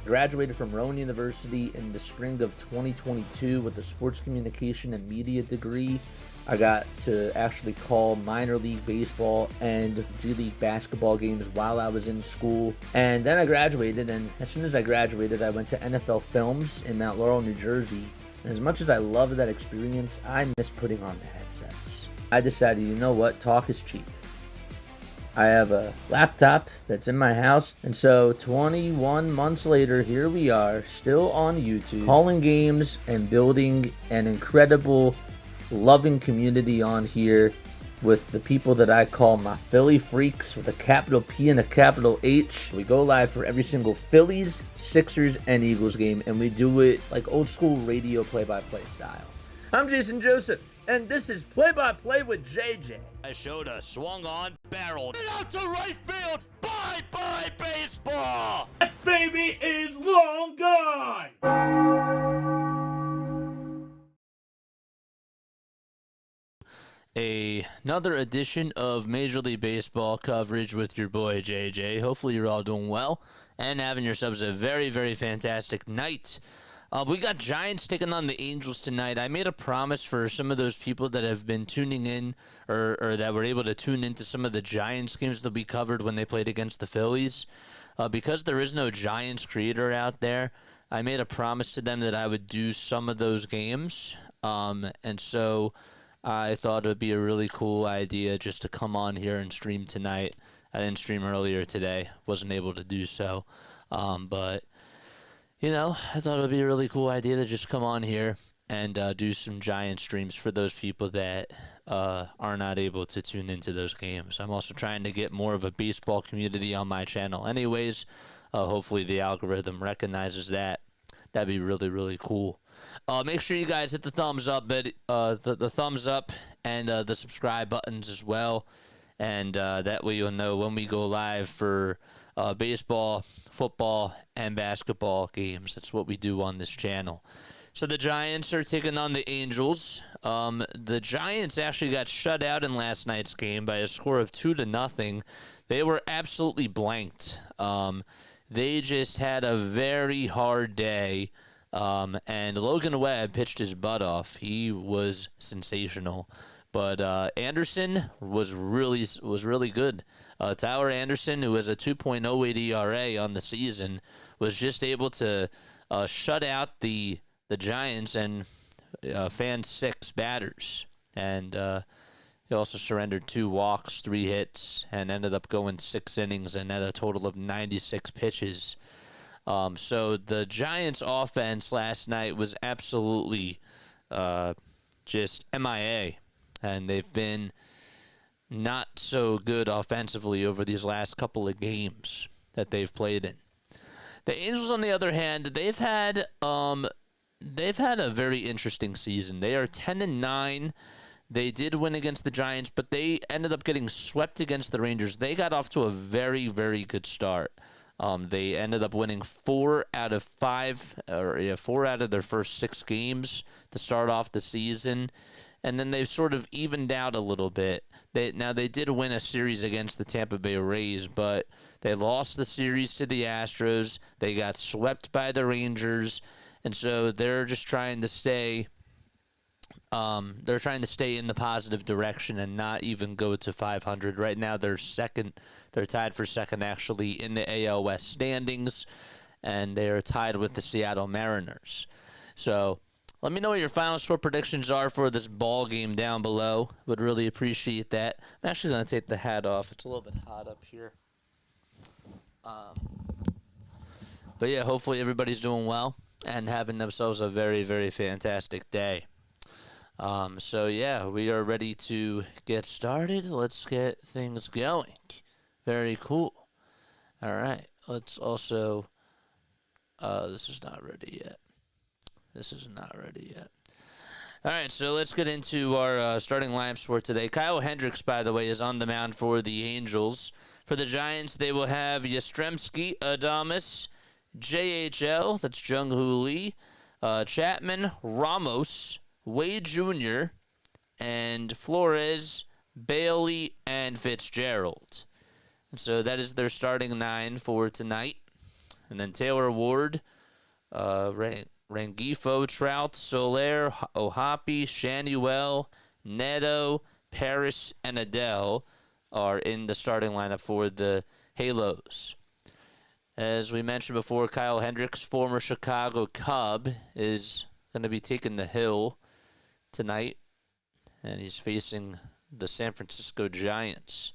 Graduated from Rowan University in the spring of 2022 with a sports communication and media degree. I got to actually call minor league baseball and G League basketball games while I was in school. And then I graduated, and as soon as I graduated, I went to NFL Films in Mount Laurel, New Jersey. And as much as I loved that experience, I miss putting on the headsets. I decided, you know what, talk is cheap. I have a laptop that's in my house, and so 21 months later, here we are, still on YouTube, calling games and building an incredible, loving community on here with the people that I call my Philly freaks with a capital P and a capital H. We go live for every single Phillies, Sixers, and Eagles game, and we do it like old school radio play-by-play style. I'm Jason Joseph, and this is Play-by-Play with JJ. I showed a swung on, barreled, and out to right field. Bye-bye baseball. That baby is long gone. Another edition of Major League Baseball coverage with your boy JJ. Hopefully you're all doing well and having yourselves a very, very fantastic night. We got Giants taking on the Angels tonight. I made a promise for some of those people that have been tuning in or that were able to tune into some of the Giants games that we covered when they played against the Phillies. Because there is no Giants creator out there, I made a promise to them that I would do some of those games. And so I thought it would be a really cool idea just to come on here and stream tonight. I didn't stream earlier today. Wasn't able to do so. But, you know, I thought it would be a really cool idea to just come on here and do some Giant streams for those people that are not able to tune into those games. I'm also trying to get more of a baseball community on my channel. Anyways, hopefully the algorithm recognizes that. That'd be really, really cool. Make sure you guys hit the thumbs up, the thumbs up and the subscribe buttons as well. And that way you'll know when we go live for baseball, football, and basketball games. That's what we do on this channel. So the Giants are taking on the Angels. The Giants actually got shut out in last night's game by a score of 2-0. They were absolutely blanked. They just had a very hard day. And Logan Webb pitched his butt off. He was sensational. But Anderson was really good. Tyler Anderson, who has a 2.08 ERA on the season, was just able to shut out the Giants and fan 6 batters. And he also surrendered 2 walks, 3 hits, and ended up going 6 innings and had a total of 96 pitches. So the Giants' offense last night was absolutely just MIA, and they've been not so good offensively over these last couple of games that they've played in. The Angels, on the other hand, they've had a very interesting season. They are 10-9. They did win against the Giants, but they ended up getting swept against the Rangers. They got off to a very, very good start. They ended up winning 4 out of their first 6 games to start off the season. And then they've sort of evened out a little bit. They did win a series against the Tampa Bay Rays, but they lost the series to the Astros. They got swept by the Rangers. And so they're just trying to stay in the positive direction and not even go to 500. Right now they're second. They're tied for second actually in the AL West standings, and they are tied with the Seattle Mariners. So let me know what your final score predictions are for this ball game down below. Would really appreciate that. I'm actually going to take the hat off. It's a little bit hot up here. But yeah, hopefully everybody's doing well and having themselves a very, very fantastic day. So yeah, we are ready to get started. Let's get things going. Very cool. All right, let's also, this is not ready yet. All right, so let's get into our starting lineups for today. Kyle Hendricks, by the way, is on the mound for the Angels. For the Giants, they will have Yastrzemski, Adames, JHL, that's Jung-Hoo Lee, Chapman, Ramos, Wade Jr., and Flores, Bailey, and Fitzgerald. And so that is their starting 9 for tonight. And then Taylor Ward, Rengifo, Trout, Soler, Ohapi, Shanuel, Neto, Paris, and Adele are in the starting lineup for the Halos. As we mentioned before, Kyle Hendricks, former Chicago Cub, is going to be taking the hill tonight, and he's facing the San Francisco Giants.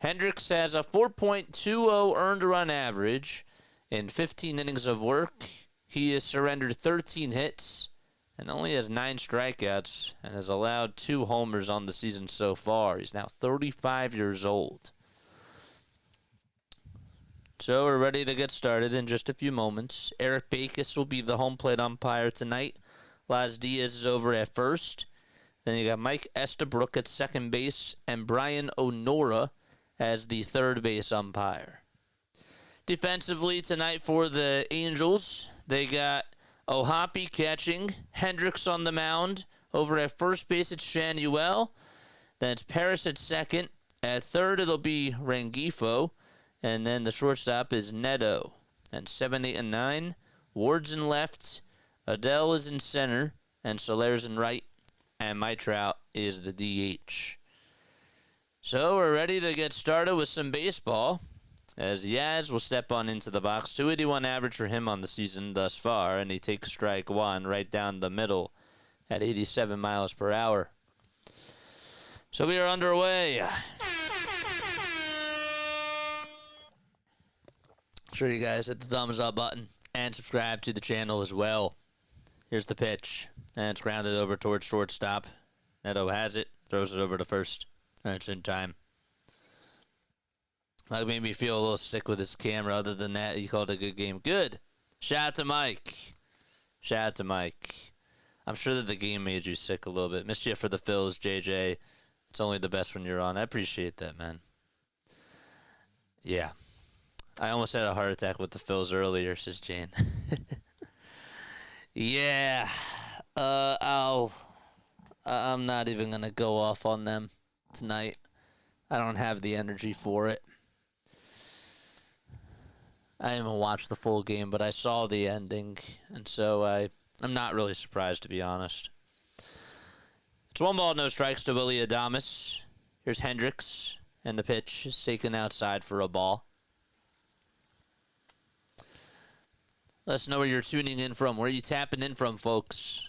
Hendricks has a 4.20 earned run average in 15 innings of work. He has surrendered 13 hits and only has 9 strikeouts and has allowed 2 homers on the season so far. He's now 35 years old. So we're ready to get started in just a few moments. Eric Backus will be the home plate umpire tonight. Laz Diaz is over at first. Then you got Mike Estabrook at second base and Brian Onora as the third base umpire. Defensively tonight for the Angels, they got Ohapi catching, Hendricks on the mound. Over at first base, it's Shanuel. Then it's Paris at second. At third, it'll be Rengifo. And then the shortstop is Neto. And 7, 8, and 9. Ward's in left. Adele is in center. And Soler's in right. And my Trout is the DH. So we're ready to get started with some baseball. As Yaz will step on into the box. 281 average for him on the season thus far. And he takes strike one right down the middle at 87 miles per hour. So we are underway. Sure you guys hit the thumbs up button and subscribe to the channel as well. Here's the pitch, and it's grounded over towards shortstop. Neto has it, throws it over to first, and it's in time. That made me feel a little sick with his camera. Other than that, he called it a good game. Good. Shout out to Mike. Shout out to Mike. I'm sure that the game made you sick a little bit. Missed you for the Phils, JJ. It's only the best when you're on. I appreciate that, man. Yeah. I almost had a heart attack with the Phils earlier, says Jane. Yeah. I'm not even going to go off on them tonight. I don't have the energy for it. I didn't even watch the full game, but I saw the ending, and so I'm not really surprised, to be honest. It's 1 ball, no strikes to Willie Adames. Here's Hendricks, and the pitch is taken outside for a ball. Let us know where you're tuning in from. Where are you tapping in from, folks?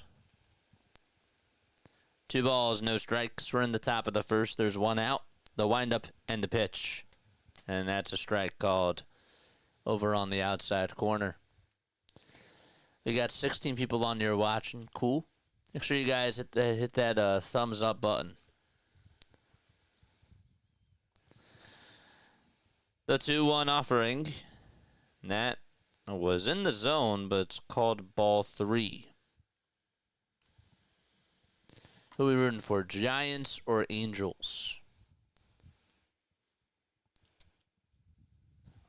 2 balls, no strikes. We're in the top of the first. There's 1 out. The windup and the pitch. And that's a strike called over on the outside corner. We got 16 people on here watching. Cool. Make sure you guys hit that thumbs up button. The 2-1 offering. And that was in the zone, but it's called ball 3. Who are we rooting for, Giants or Angels?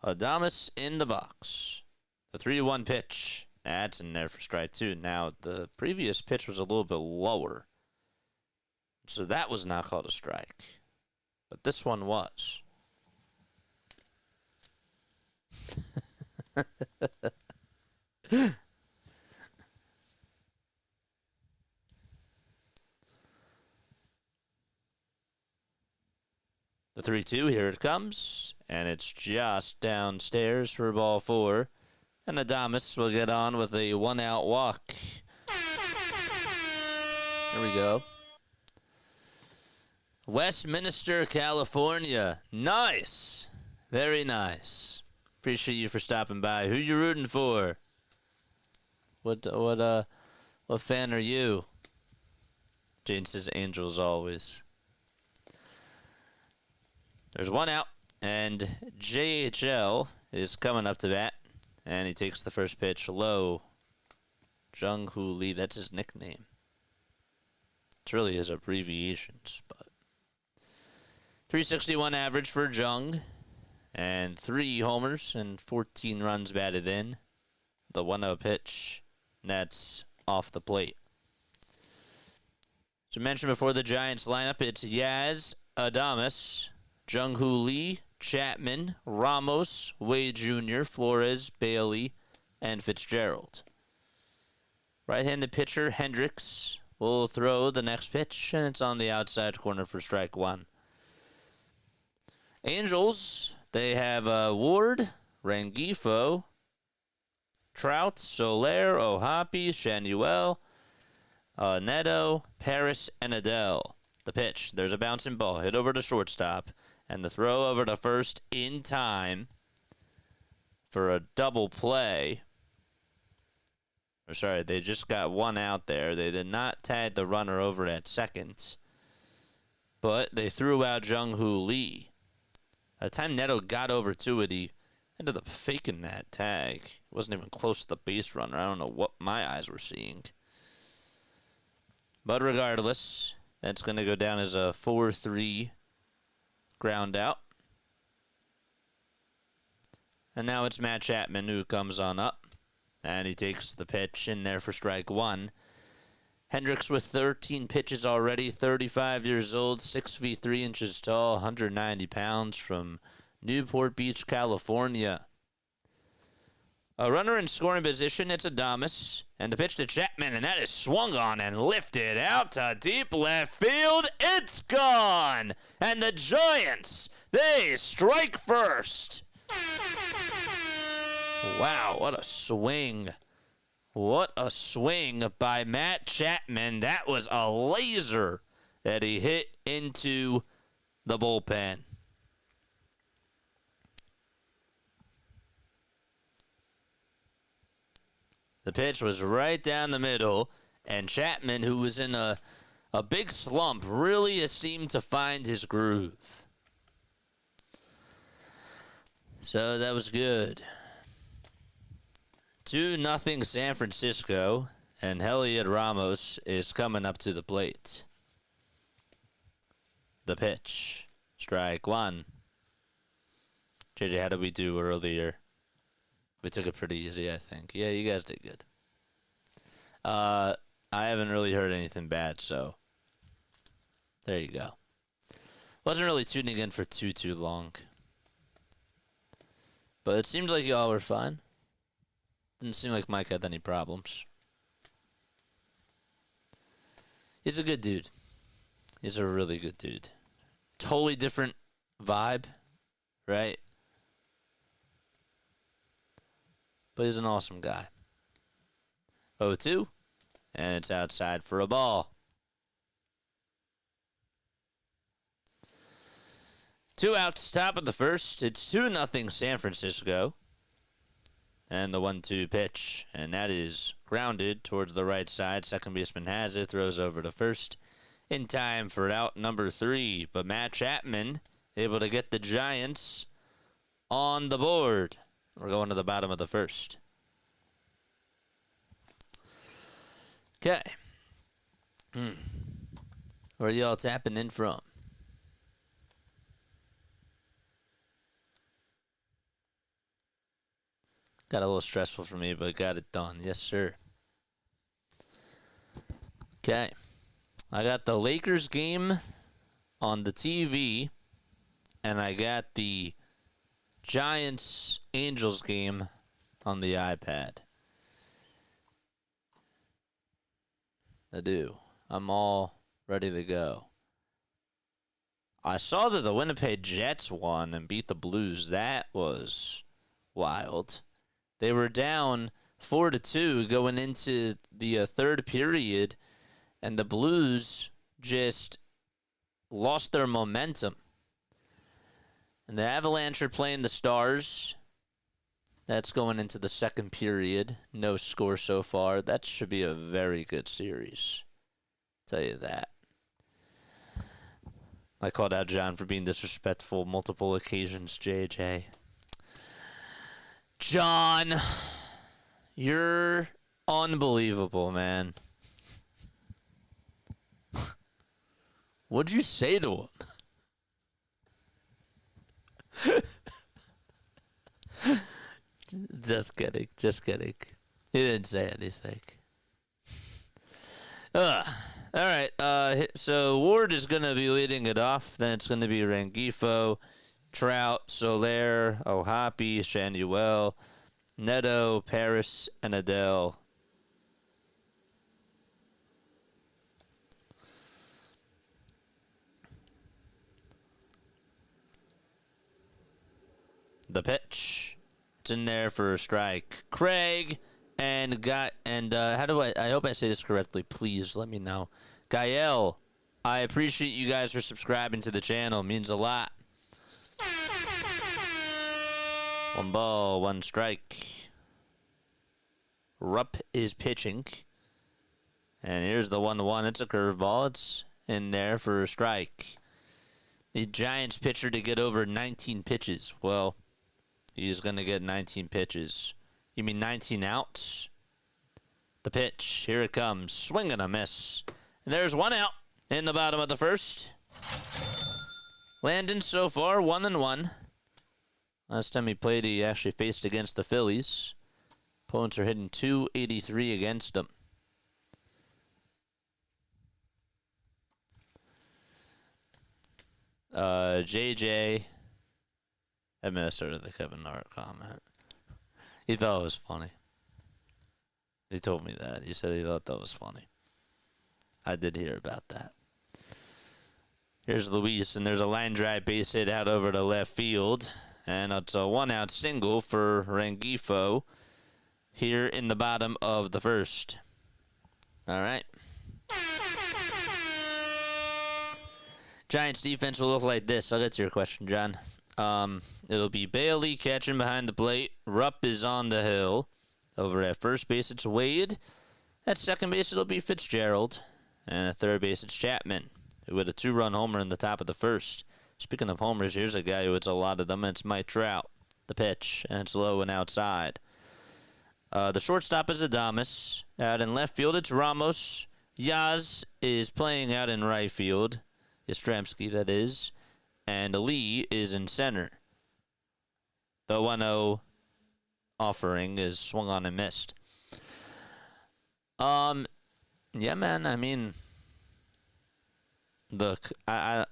Adames in the box. The 3-1 pitch. That's in there for strike 2. Now, the previous pitch was a little bit lower. So that was not called a strike. But this one was. The 3-2, here it comes, and it's just downstairs for ball 4, and Adames will get on with a 1-out walk. Here we go. Westminster, California. Nice. Very nice. Appreciate you for stopping by. Who you rooting for? What fan are you? Jane says Angels always. There's 1 out, and JHL is coming up to bat, and he takes the first pitch low. Jung-Hoo Lee, that's his nickname. It's really his abbreviations, but 361 average for Jung, and 3 homers and 14 runs batted in. The 1-0 pitch, that's off the plate. As I mentioned before, the Giants lineup, it's Yaz, Adames, Jung-Hoo Lee, Chapman, Ramos, Wade Jr., Flores, Bailey, and Fitzgerald. Right-handed pitcher Hendricks will throw the next pitch, and it's on the outside corner for strike one. Angels, they have Ward, Rengifo, Trout, Soler, Ohapi, Shanuel, Neto, Paris, and Adele. The pitch, there's a bouncing ball, hit over to shortstop, and the throw over to first in time for a double play. Or sorry, they just got one out there. They did not tag the runner over at second, but they threw out Jung-Hoo Lee. By the time Neto got over to it, he ended up faking that tag. He wasn't even close to the base runner. I don't know what my eyes were seeing. But regardless, that's going to go down as a 4-3 ground out. And now it's Matt Chapman who comes on up. And he takes the pitch in there for strike one. Hendricks with 13 pitches already, 35 years old, 6 feet 3 inches tall, 190 pounds from Newport Beach, California. A runner in scoring position, it's Adames. And the pitch to Chapman, and that is swung on and lifted out to deep left field. It's gone! And the Giants, they strike first. Wow, what a swing. What a swing by Matt Chapman. That was a laser that he hit into the bullpen. The pitch was right down the middle, and Chapman, who was in a big slump, really seemed to find his groove. So that was good. 2-0 San Francisco, and Heliot Ramos is coming up to the plate. The pitch. Strike one. JJ, how did we do earlier? We took it pretty easy, I think. Yeah, you guys did good. I haven't really heard anything bad, so there you go. Wasn't really tuning in for too long. But it seemed like y'all were fine. Didn't seem like Mike had any problems. He's a good dude. He's a really good dude. Totally different vibe, right? But he's an awesome guy. 0-2, and it's outside for a ball. 2 outs, top of the first. It's 2-0 San Francisco. And the 1-2 pitch, and that is grounded towards the right side. Second baseman has it, throws over to first in time for out number 3. But Matt Chapman able to get the Giants on the board. We're going to the bottom of the first. Okay. Where are y'all tapping in from? Got a little stressful for me, but got it done. Yes, sir. Okay. I got the Lakers game on the TV, and I got the Giants-Angels game on the iPad. I do. I'm all ready to go. I saw that the Winnipeg Jets won and beat the Blues. That was wild. They were down 4-2 going into the third period, and the Blues just lost their momentum. And the Avalanche are playing the Stars. That's going into the second period. No score so far. That should be a very good series. I'll tell you that. I called out John for being disrespectful multiple occasions, JJ. John, you're unbelievable, man. What'd you say to him? Just kidding. He didn't say anything. All right. So Ward is going to be leading it off. Then it's going to be Rengifo, Trout, Soler, Ohapi, Shanuel, Neto, Paris, and Adele. The pitch. It's in there for a strike. Craig and how do I hope I say this correctly. Please let me know. Gael, I appreciate you guys for subscribing to the channel. It means a lot. 1 ball, 1 strike. Rupp is pitching. And here's the 1-1. It's a curveball. It's in there for a strike. The Giants pitcher to get over 19 pitches. Well, he's going to get 19 pitches. You mean 19 outs? The pitch. Here it comes. Swing and a miss. And there's 1 out in the bottom of the first. Landon so far 1-1. Last time he played, he actually faced against the Phillies. Opponents are hitting .283 against him. JJ. I missed out of the Kevin Hart comment. He thought it was funny. He told me that. He said he thought that was funny. I did hear about that. Here's Luis, and there's a line drive base hit out over to left field. And it's a 1-out single for Rengifo here in the bottom of the first. All right. Giants defense will look like this. I'll get to your question, John. It'll be Bailey catching behind the plate. Rupp is on the hill. Over at first base, it's Wade. At second base, it'll be Fitzgerald. And at third base, it's Chapman, who had a 2-run homer in the top of the first. Speaking of homers, here's a guy who hits a lot of them. It's Mike Trout. The pitch, and it's low and outside. The shortstop is Adames. Out in left field, it's Ramos. Yaz is playing out in right field. Yastrzemski, that is. And Lee is in center. The 1-0 offering is swung on and missed. Yeah, man, I mean, look, I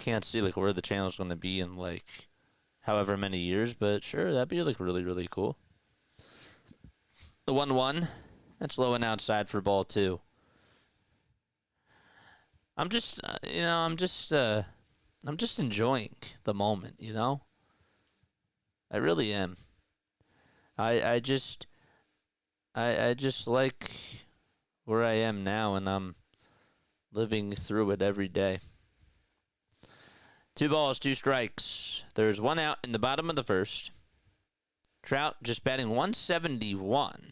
can't see, like, where the channel's going to be in, like, however many years, but sure, that'd be, like, really, really cool. The 1-1, that's low and outside for ball 2. I'm just enjoying the moment, you know? I really am. I just like where I am now, and I'm living through it every day. 2 balls, 2 strikes. There's 1 out in the bottom of the first. Trout just batting .171.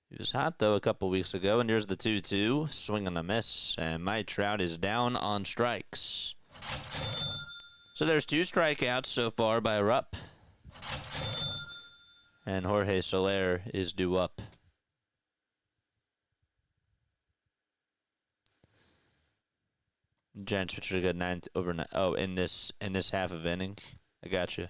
He was hot, though, a couple weeks ago. And here's the 2-2. Swing and a miss. And Mike Trout is down on strikes. So there's 2 strikeouts so far by Rupp. And Jorge Soler is due up. Giants pitcher got 9 over 9. Oh, in this half of inning. I got you.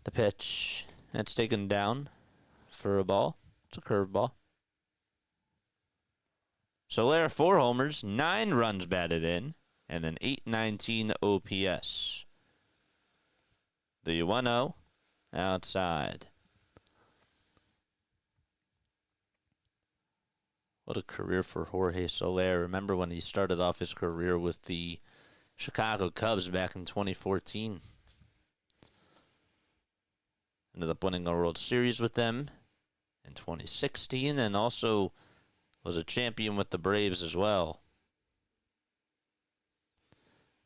The pitch. That's taken down for a ball. It's a curveball. Soler 4 homers, 9 runs batted in, and an .819 OPS. The 1-0 outside. What a career for Jorge Soler. Remember when he started off his career with the Chicago Cubs back in 2014. Ended up winning a World Series with them in 2016, and also was a champion with the Braves as well.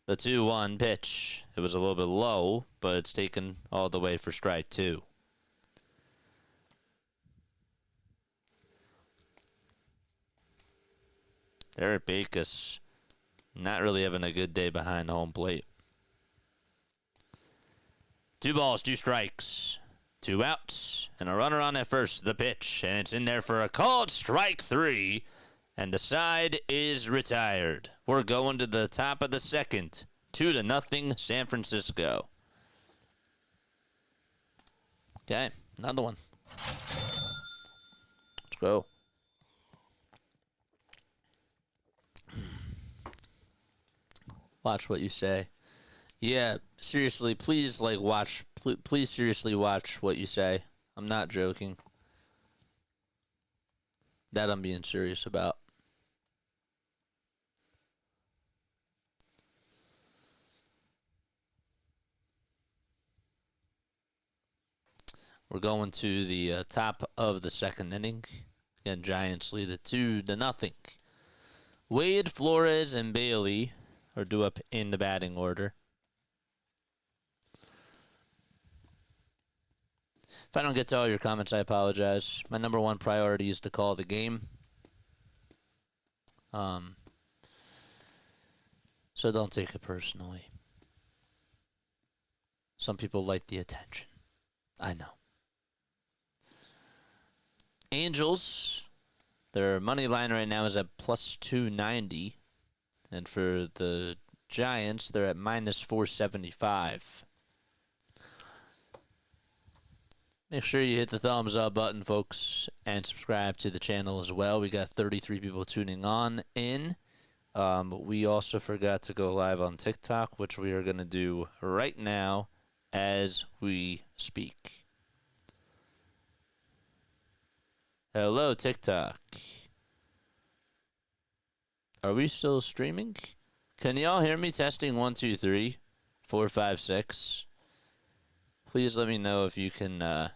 The 2-1 pitch. It was a little bit low, but it's taken all the way for strike 2. Eric Backus not really having a good day behind home plate. 2 balls, 2 strikes. 2 outs, and a runner on at first. The pitch, and it's in there for a called strike 3, and the side is retired. We're going to the top of the second. 2-0 San Francisco. Okay, another one. Let's go. Watch what you say. Yeah, seriously, please watch. Please seriously watch what you say. I'm not joking. That I'm being serious about. We're going to the top of the second inning. Again, Giants lead it 2-0. Wade, Flores, and Bailey are due up in the batting order. If I don't get to all your comments, I apologize. My number one priority is to call the game. So don't take it personally. Some people like the attention. I know. Angels, their money line right now is at plus 290. And for the Giants, they're at minus 475. Make sure you hit the thumbs up button, folks, and subscribe to the channel as well. We got 33 people tuning on in. We also forgot to go live on TikTok, which we are going to do right now as we speak. Hello, TikTok. Are we still streaming? Can y'all hear me? Testing 1, 2, 3, 4, 5, 6. Please let me know if you can. Can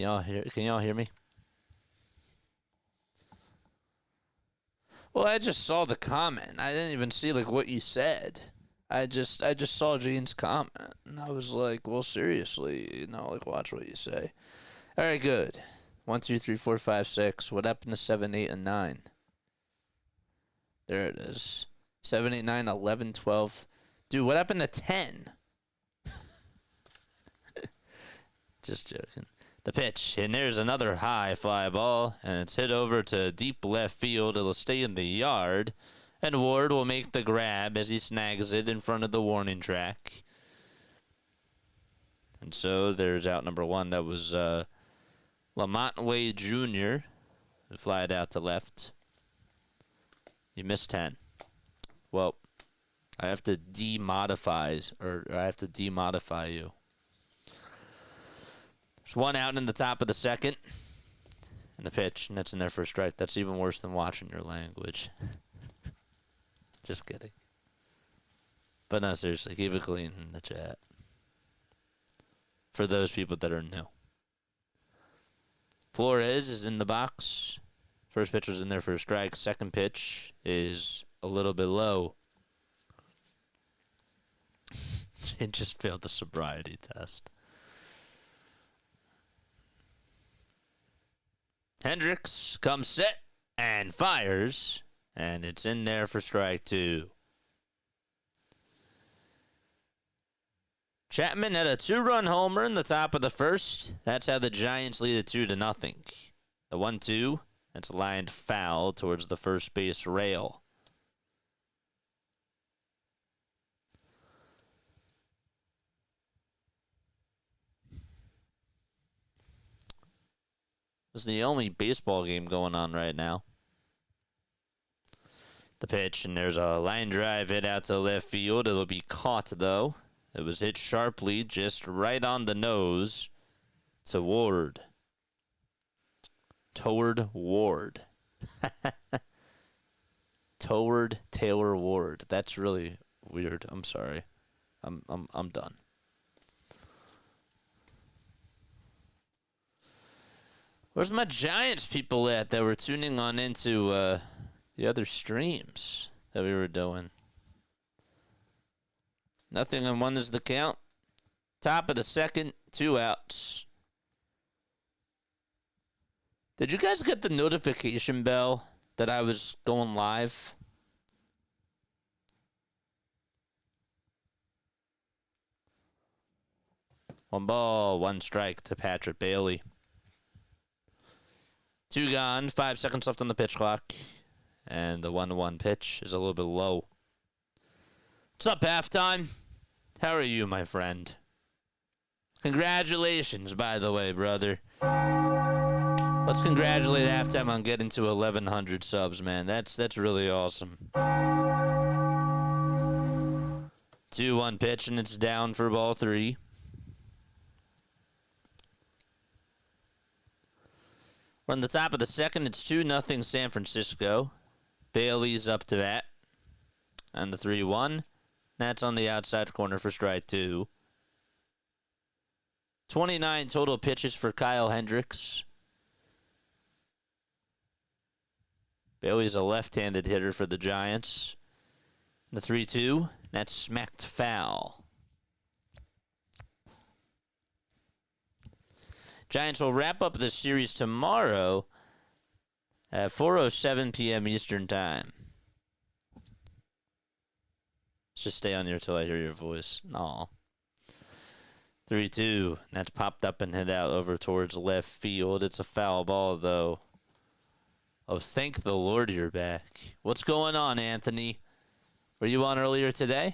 y'all hear? Can y'all hear me? Well, I just saw the comment. I didn't even see what you said. I just saw Gene's comment, and I was like, well, seriously, watch what you say. All right, good. 1, 2, 3, 4, 5, 6. What happened to 7, 8, and 9? There it is. 7, 8, 9, 11, 12. Dude, what happened to 10? Just joking. The pitch, and there's another high fly ball, and it's hit over to deep left field. It'll stay in the yard, and Ward will make the grab as he snags it in front of the warning track. And so there's out number 1. That was Lamont Wade Jr. who flied out to left. You missed 10. Well, I have to demodify you. There's 1 out in the top of the second. And the pitch, and that's in there for a strike. That's even worse than watching your language. Just kidding. But no, seriously, keep it clean in the chat. For those people that are new. Flores is in the box. First pitch was in there for a strike. Second pitch is a little bit low. It just failed the sobriety test. Hendricks comes set and fires, and it's in there for strike 2. Chapman had a 2-run homer in the top of the first. That's how the Giants lead it 2-0. The 1-2, that's lined foul towards the first base rail. This is the only baseball game going on right now. The pitch, and there's a line drive hit out to left field. It'll be caught, though. It was hit sharply, just right on the nose to Ward. Toward Ward. Toward Taylor Ward. That's really weird. I'm sorry. I'm done. Where's my Giants people at that were tuning on into the other streams that we were doing? Nothing on 1 is the count. Top of the second, 2 outs. Did you guys get the notification bell that I was going live? One ball, 1 strike to Patrick Bailey. 2 gone, 5 seconds left on the pitch clock. And the 1-1 pitch is a little bit low. What's up, halftime? How are you, my friend? Congratulations, by the way, brother. Let's congratulate Halftime on getting to 1,100 subs, man. That's really awesome. 2-1 pitch, and it's down for ball 3. We're on the top of the second. It's 2-0 San Francisco. Bailey's up to bat. And the 3-1. That's on the outside corner for strike 2. 29 total pitches for Kyle Hendricks. Bailey's a left-handed hitter for the Giants. The 3-2. That's smacked foul. Giants will wrap up this series tomorrow at 4:07 p.m. Eastern Time. Let's just stay on here till I hear your voice. Aw. 3-2. That's popped up and hit out over towards left field. It's a foul ball, though. Oh, thank the Lord you're back. What's going on, Anthony? Were you on earlier today?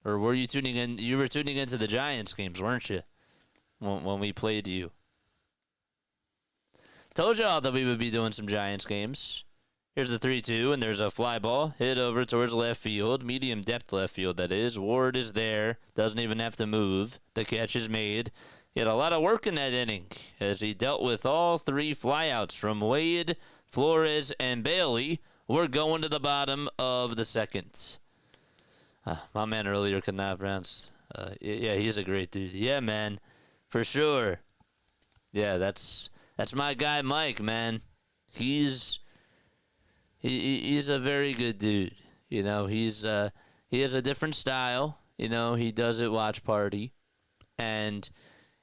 Or were you tuning in? You were tuning into the Giants games, weren't you? When we played you. Told y'all that we would be doing some Giants games. Here's the 3-2, and there's a fly ball hit over towards left field. Medium depth left field, that is. Ward is there. Doesn't even have to move. The catch is made. He had a lot of work in that inning as he dealt with all 3 flyouts from Wade, Flores, and Bailey. We're going to the bottom of the second. My man earlier could not pronounce. Yeah, he's a great dude. Yeah, man, for sure. Yeah, that's my guy, Mike. Man, he's a very good dude. You know, he has a different style. You know, he does it watch party, and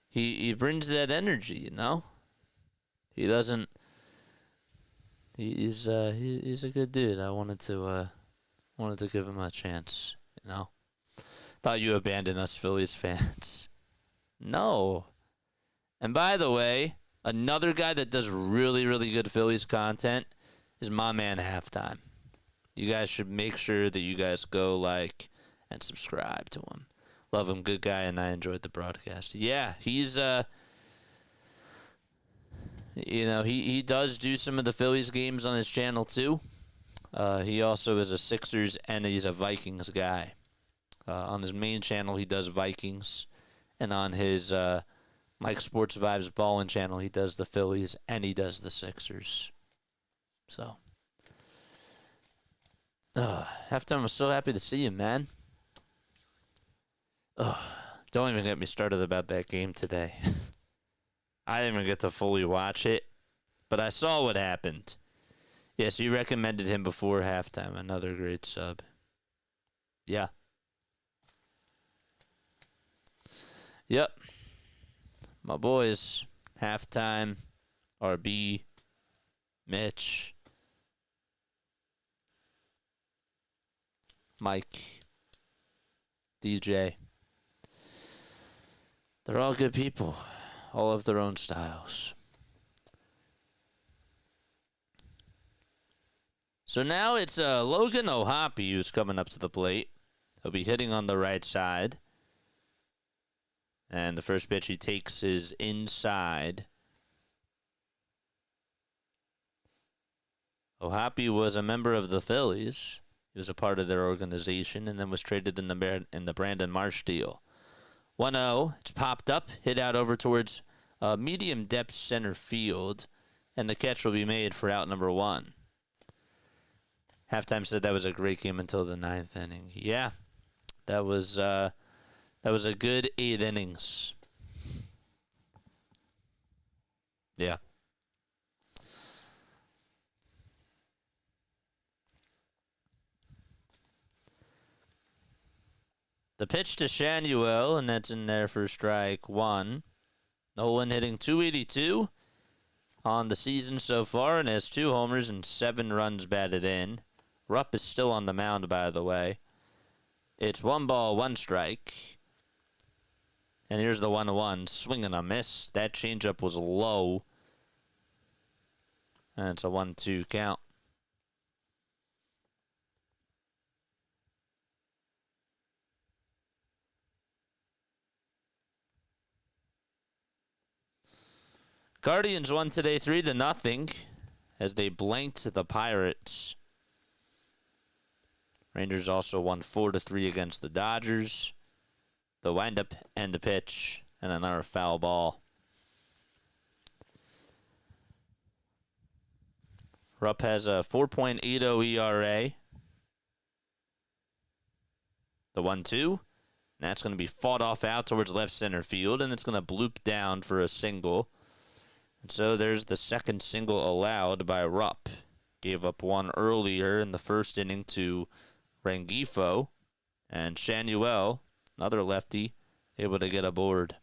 he brings that energy. You know, he doesn't. He's a good dude. I wanted to give him a chance. You know, thought you abandoned us Phillies fans. No. And by the way, another guy that does really, really good Phillies content is my man Halftime. You guys should make sure that you guys go like and subscribe to him. Love him, good guy, and I enjoyed the broadcast. Yeah, he's you know, he does do some of the Phillies games on his channel too. He also is a Sixers and he's a Vikings guy. On his main channel, he does Vikings. And on his Mike Sports Vibes Ballin' channel, he does the Phillies and he does the Sixers. So, Halftime was so happy to see you, man. Don't even get me started about that game today. I didn't even get to fully watch it, but I saw what happened. Yes, you recommended him before Halftime. Another great sub. Yeah. Yep. My boys. Halftime. RB. Mitch. Mike. DJ. They're all good people. All of their own styles. So now it's Logan O'Hoppe who's coming up to the plate. He'll be hitting on the right side. And the first pitch he takes is inside. O'Hoppe was a member of the Phillies. He was a part of their organization and then was traded in the Brandon Marsh deal. 1-0. It's popped up, hit out over towards medium depth center field, and the catch will be made for out number 1. Halftime said that was a great game until the 9th inning. Yeah, that was a good 8 innings. Yeah. The pitch to Shanuel, and that's in there for strike 1. Nolan hitting .282 on the season so far and has 2 homers and 7 runs batted in. Rupp is still on the mound, by the way. It's 1 ball, 1 strike. And here's the 1-1. Swing and a miss. That changeup was low. And it's a 1-2 count. Guardians won today 3-0 as they blanked the Pirates. Rangers also won 4-3 against the Dodgers. The windup and the pitch, and another foul ball. Rupp has a 4.80 ERA. The 1-2. And that's going to be fought off out towards left center field, and it's going to bloop down for a single. And so there's the second single allowed by Rupp. Gave up one earlier in the first inning to Rengifo, and Shanuel, another lefty, able to get aboard.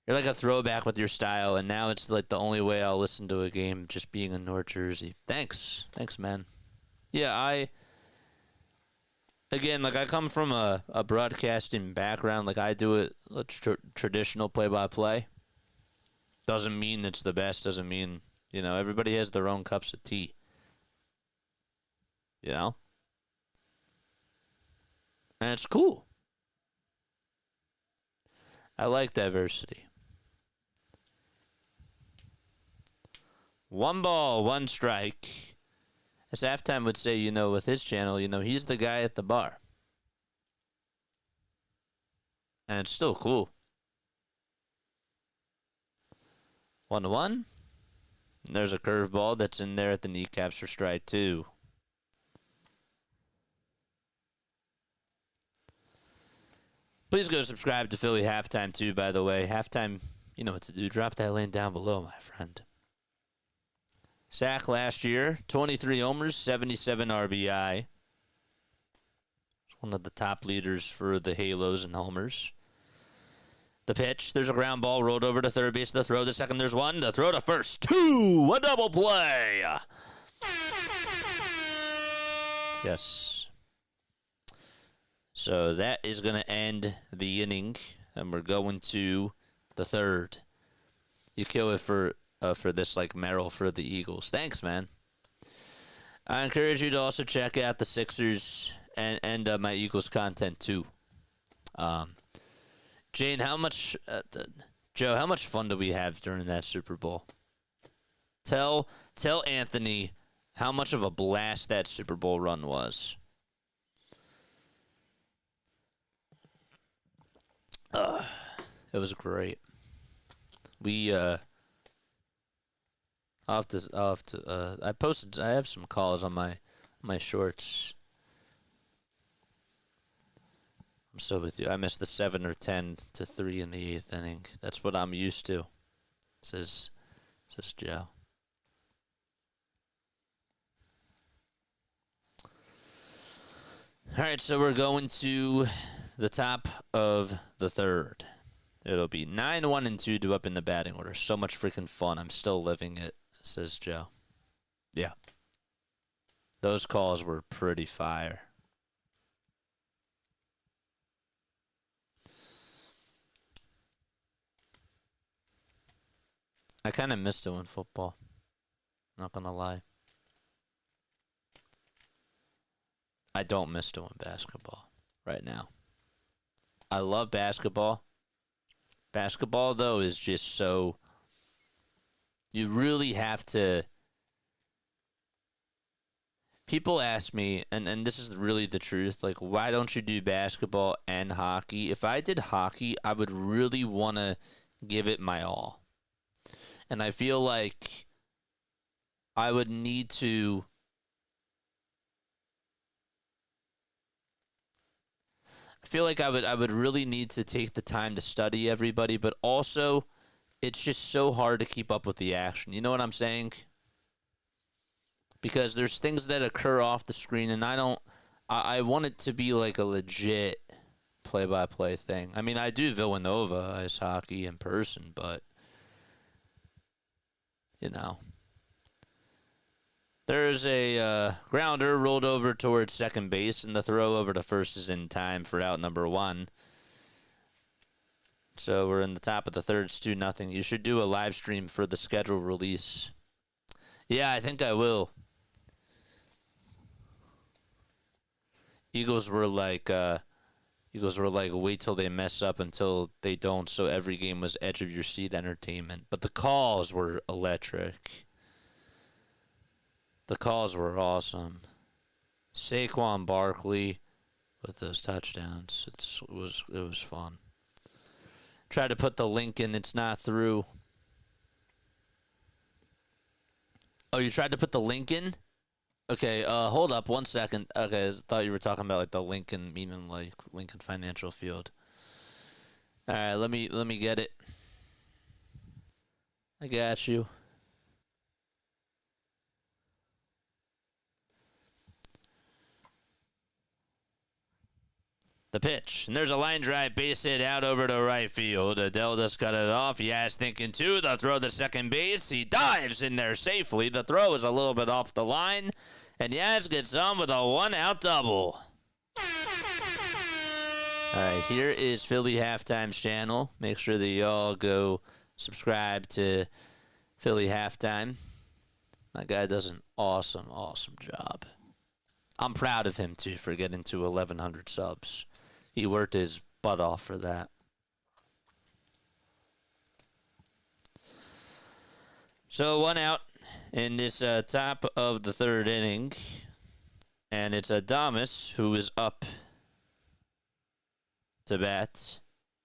You're like a throwback with your style, and now it's like the only way I'll listen to a game, just being in North Jersey. Thanks, man. Yeah, again, like I come from a broadcasting background, like I do it traditional play-by-play. Doesn't mean it's the best, doesn't mean, everybody has their own cups of tea. And it's cool. I like diversity. 1 ball, 1 strike. As halftime would say, with his channel, he's the guy at the bar. And it's still cool. 1-1. And there's a curveball that's in there at the kneecaps for strike 2. Please go subscribe to Philly Halftime, too, by the way. Halftime, you know what to do. Drop that link down below, my friend. Sack last year, 23 homers, 77 RBI. One of the top leaders for the Halos and homers. The pitch, there's a ground ball rolled over to third base. The throw, the second, there's 1. The throw to first, 2. A double play. Yes. So that is going to end the inning, and we're going to the third. You kill it for this, like Merrill for the Eagles. Thanks, man. I encourage you to also check out the Sixers and my Eagles content too. Jane, Joe, how much fun did we have during that Super Bowl? Tell Anthony how much of a blast that Super Bowl run was. It was great. I have some calls on my shorts. I'm so with you. I missed the 7 or 10 to 3 in the 8th inning. That's what I'm used to, says Joe. All right, so we're going to the top of the third. It'll be 9-1-2 to up in the batting order. So much freaking fun. I'm still living it, says Joe. Yeah. Those calls were pretty fire. I kind of miss doing football. Not going to lie. I don't miss doing basketball right now. I love basketball. Basketball, though, is just so... You really have to... People ask me, and this is really the truth, like, why don't you do basketball and hockey? If I did hockey, I would really want to give it my all. And I feel like I would need to... I feel like I would really need to take the time to study everybody, but also it's just so hard to keep up with the action. You know what I'm saying? Because there's things that occur off the screen, and I want it to be like a legit play-by-play thing. I mean, I do Villanova ice hockey in person, but, you know. There's a grounder rolled over towards second base, and the throw over to first is in time for out number 1. So we're in the top of the third. It's 2-0. You should do a live stream for the schedule release. Yeah, I think I will. Eagles were like, Eagles were like, wait till they mess up until they don't, so every game was edge of your seat entertainment. But the calls were electric. The calls were awesome. Saquon Barkley with those touchdowns. It was fun. Tried to put the link in, it's not through. Oh, you tried to put the link in? Okay, hold up 1 second. Okay, I thought you were talking about like the Lincoln, meaning like Lincoln Financial Field. All right, let me get it. I got you. The pitch, and there's a line drive base hit out over to right field. Adele just cut it off. Yaz thinking two. The throw to second base. He dives in there safely. The throw is a little bit off the line, and Yaz gets on with a 1-out double. All right, here is Philly Halftime's channel. Make sure that y'all go subscribe to Philly Halftime. My guy does an awesome, awesome job. I'm proud of him, too, for getting to 1,100 subs. He worked his butt off for that. So 1 out in this top of the third inning. And it's Adames who is up to bat.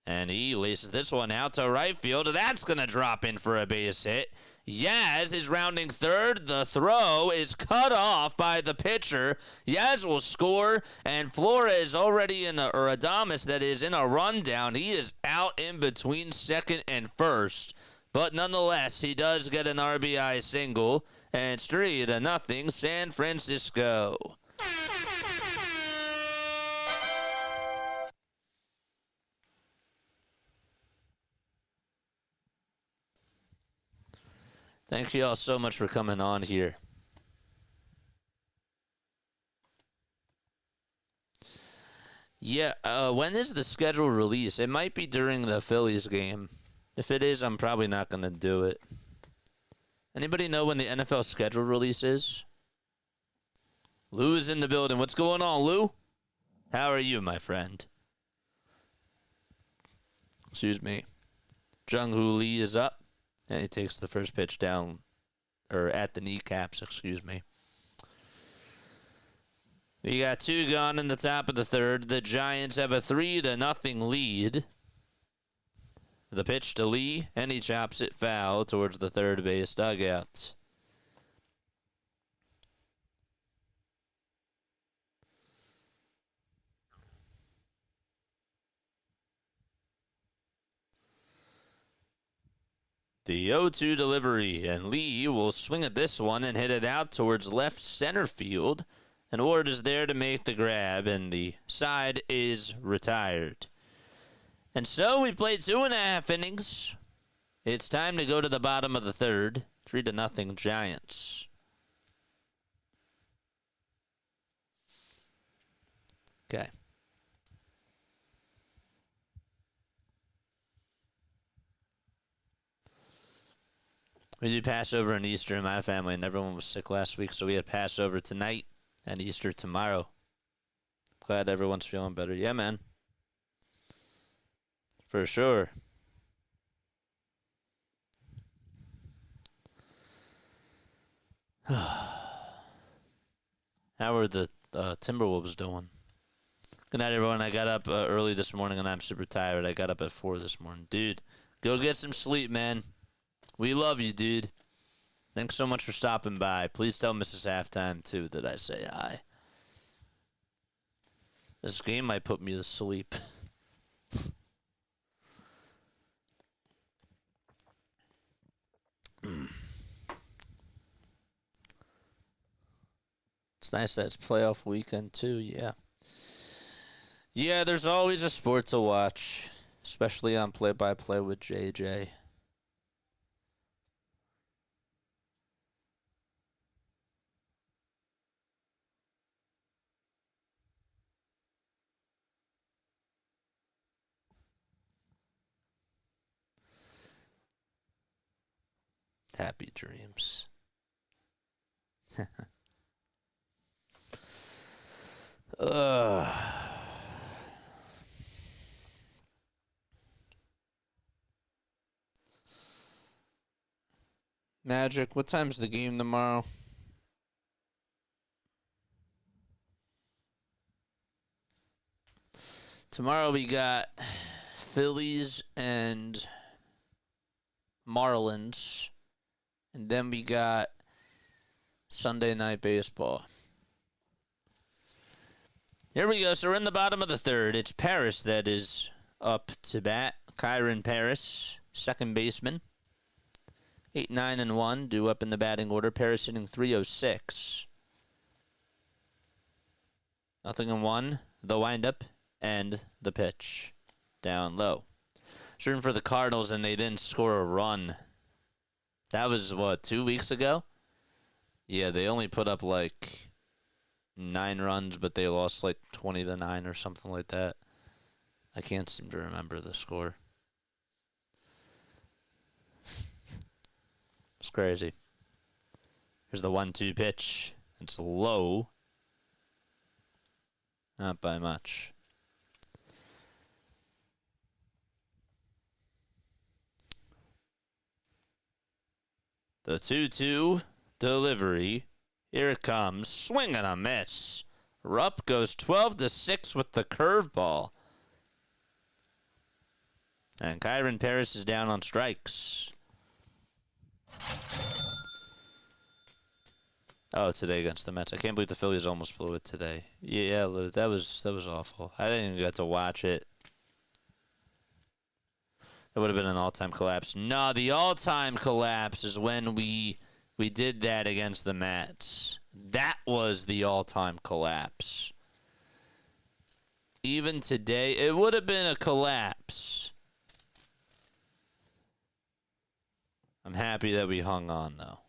And he laces this one out to right field. That's going to drop in for a base hit. Yaz is rounding third. The throw is cut off by the pitcher. Yaz will score, and Flores already or Adames, that is, in a rundown. He is out in between second and first. But nonetheless, he does get an RBI single, and it's 3-0 San Francisco. Thank you all so much for coming on here. Yeah, when is the schedule release? It might be during the Phillies game. If it is, I'm probably not going to do it. Anybody know when the NFL schedule release is? Lou is in the building. What's going on, Lou? How are you, my friend? Excuse me. Jung-Hoo Lee is up. And he takes the first pitch down, or at the kneecaps, excuse me. We got 2 gone in the top of the third. The Giants have a 3-0 lead. The pitch to Lee, and he chops it foul towards the third base dugout. The 0-2 delivery, and Lee will swing at this one and hit it out towards left center field. And Ward is there to make the grab, and the side is retired. And so we played 2.5 innings. It's time to go to the bottom of the third. 3-0 Giants. Okay. We do Passover and Easter in my family, and everyone was sick last week, so we had Passover tonight and Easter tomorrow. Glad everyone's feeling better. Yeah, man. For sure. How are the Timberwolves doing? Good night, everyone. I got up early this morning, and I'm super tired. I got up at 4 this morning. Dude, go get some sleep, man. We love you, dude. Thanks so much for stopping by. Please tell Mrs. Halftime, too, that I say hi. This game might put me to sleep. It's nice that it's playoff weekend, too, yeah. Yeah, there's always a sport to watch, especially on Play-by-Play with JJ. Happy dreams. Good night, everyone. I got up early this morning, and I'm super tired. I got up at 4 this morning. Dude, go get some sleep, man. We love you, dude. Thanks so much for stopping by. Please tell Mrs. Halftime, too, that I say hi. This game might put me to sleep. Magic, what time's the game tomorrow? Tomorrow we got Phillies and Marlins. And then we got Sunday Night Baseball. Here we go. So we're in the bottom of the third. It's Paris that is up to bat. Kyron Paris, second baseman. 8-9-1, due up in the batting order. Paris hitting .306. 0-1. The windup and the pitch. Down low. Shooting for the Cardinals, and they didn't score a run. That was, what, 2 weeks ago? Yeah, they only put up, like, 9 runs, but they lost, like, 20-9 or something like that. I can't seem to remember the score. It's crazy. Here's the 1-2 pitch. It's low. Not by much. The 2-2 delivery. Here it comes. Swing and a miss. Rupp goes 12-6 with the curveball. And Kyron Paris is down on strikes. Oh, today against the Mets. I can't believe the Phillies almost blew it today. Yeah, that was awful. I didn't even get to watch it. That would have been an all-time collapse. No, the all-time collapse is when we did that against the Mets. That was the all-time collapse. Even today, it would have been a collapse. I'm happy that we hung on, though.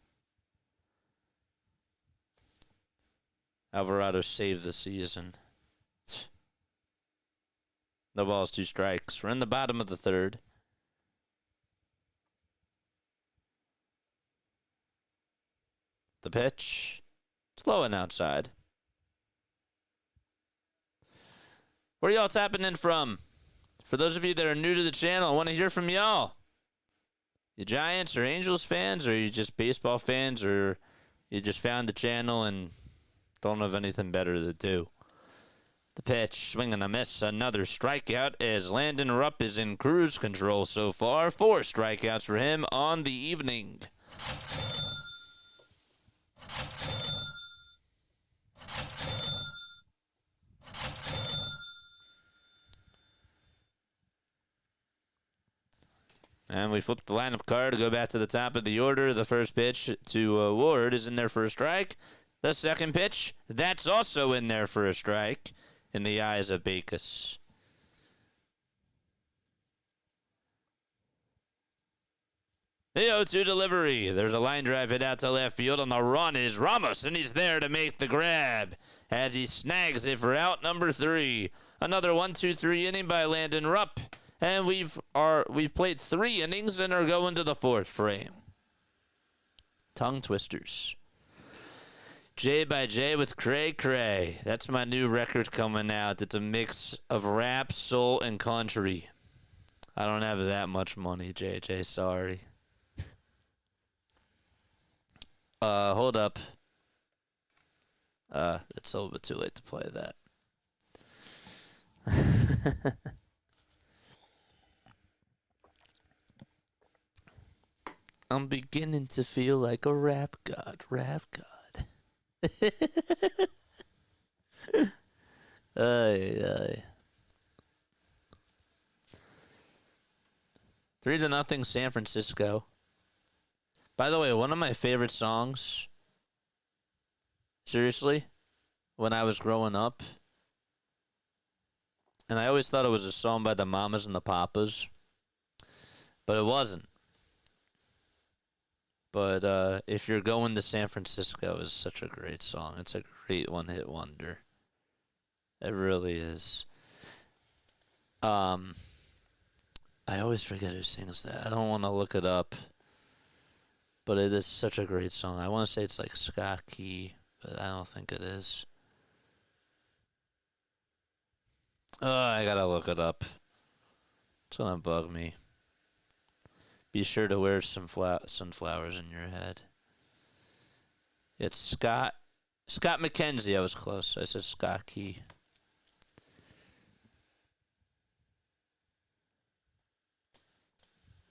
Alvarado saved the season. No balls, 2 strikes. We're in the bottom of the third. The pitch. It's low and outside. Where y'all tapping in from? For those of you that are new to the channel, I want to hear from y'all. You Giants or Angels fans, or you just baseball fans, or you just found the channel and don't have anything better to do. The pitch, swing and a miss, another strikeout as Landon Rupp is in cruise control so far. 4 strikeouts for him on the evening. And we flip the lineup card to go back to the top of the order. The first pitch to Ward is in there for a strike. The second pitch, that's also in there for a strike in the eyes of Backus. The 0-2 delivery. There's a line drive hit out to left field. On the run is Ramos, and he's there to make the grab as he snags it for out number 3. Another 1-2-3 inning by Landon Rupp. And we've played 3 innings and are going to the 4th frame. Tongue twisters. J by J with Cray Cray. That's my new record coming out. It's a mix of rap, soul, and country. I don't have that much money, JJ. Sorry. Hold up. It's a little bit too late to play that. I'm beginning to feel like a rap god. Ay. 3-0 San Francisco. By the way, one of my favorite songs, seriously, when I was growing up, and I always thought it was a song by the Mamas and the Papas, but it wasn't. But If You're Going to San Francisco is such a great song. It's a great one-hit wonder. It really is. I always forget who sings that. I don't want to look it up. But it is such a great song. I want to say it's like Scott Key, but I don't think it is. Oh, I gotta look it up. It's gonna bug me. Be sure to wear some sunflowers in your head. It's Scott McKenzie. I was close. I said Scott Key.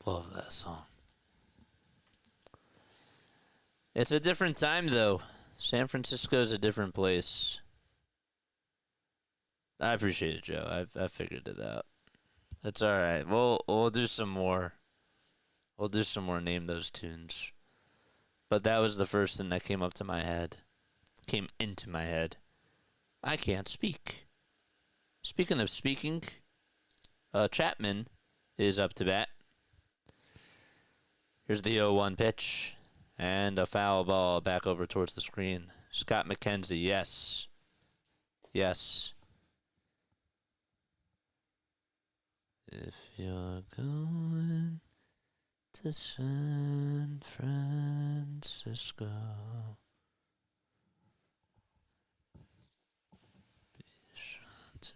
Love that song. It's a different time, though. San Francisco's a different place. I appreciate it, Joe. I figured it out. That's all right. We'll do some more. We'll do some more Name Those Tunes. But that was the first thing that came up to my head. Came into my head. I can't speak. Speaking of speaking, Chapman is up to bat. Here's the 0-1 pitch. And a foul ball back over towards the screen. Scott McKenzie, yes. Yes. If you're going to San Francisco, be sure to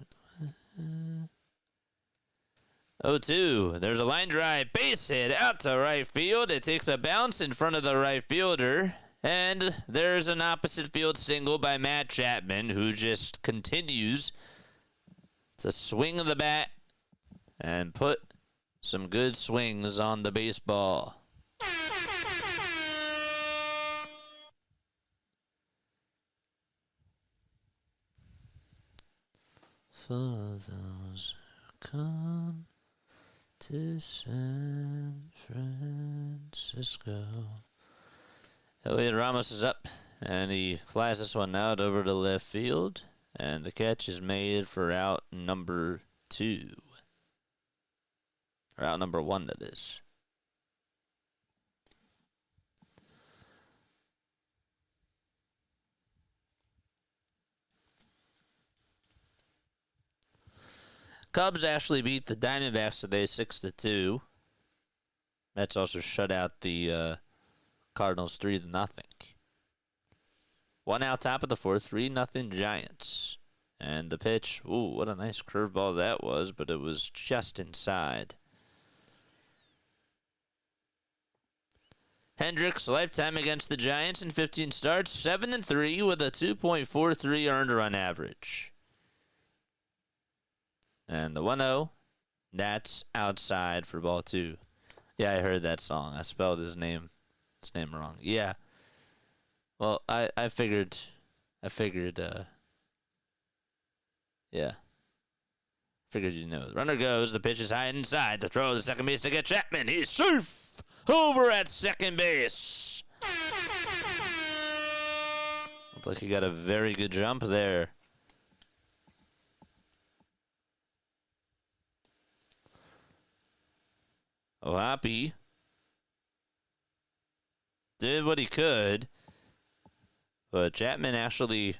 0-2. There's a line drive, base hit out to right field. It takes a bounce in front of the right fielder. And there's an opposite field single by Matt Chapman, who just continues to swing the bat and put some good swings on the baseball. For those who come to San Francisco. Elliot Ramos is up, and he flies this one out over to left field, and the catch is made for out number 2. Or out number 1, that is. Cubs actually beat the Diamondbacks today 6-2. Mets also shut out the Cardinals 3-0. 1 out top of the 4th, 3-0 Giants. And the pitch, ooh, what a nice curveball that was, but it was just inside. Hendricks, lifetime against the Giants in 15 starts, 7-3 with a 2.43 earned run average. And the 1-0, that's outside for ball 2. Yeah, I heard that song. I spelled his name wrong. Yeah. Well, I figured, yeah. Figured you know. The runner goes, the pitch is high inside, the throw to second base to get Chapman. He's safe over at second base. Looks like he got a very good jump there. Ohapi did what he could, but Chapman actually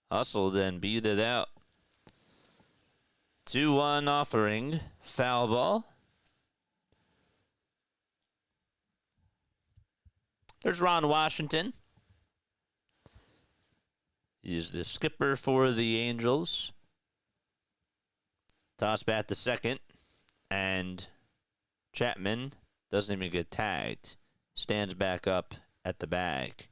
hustled and beat it out. 2-1 offering, foul ball. There's Ron Washington. He is the skipper for the Angels. Toss bat to second, and Chapman doesn't even get tagged. Stands back up at the bag.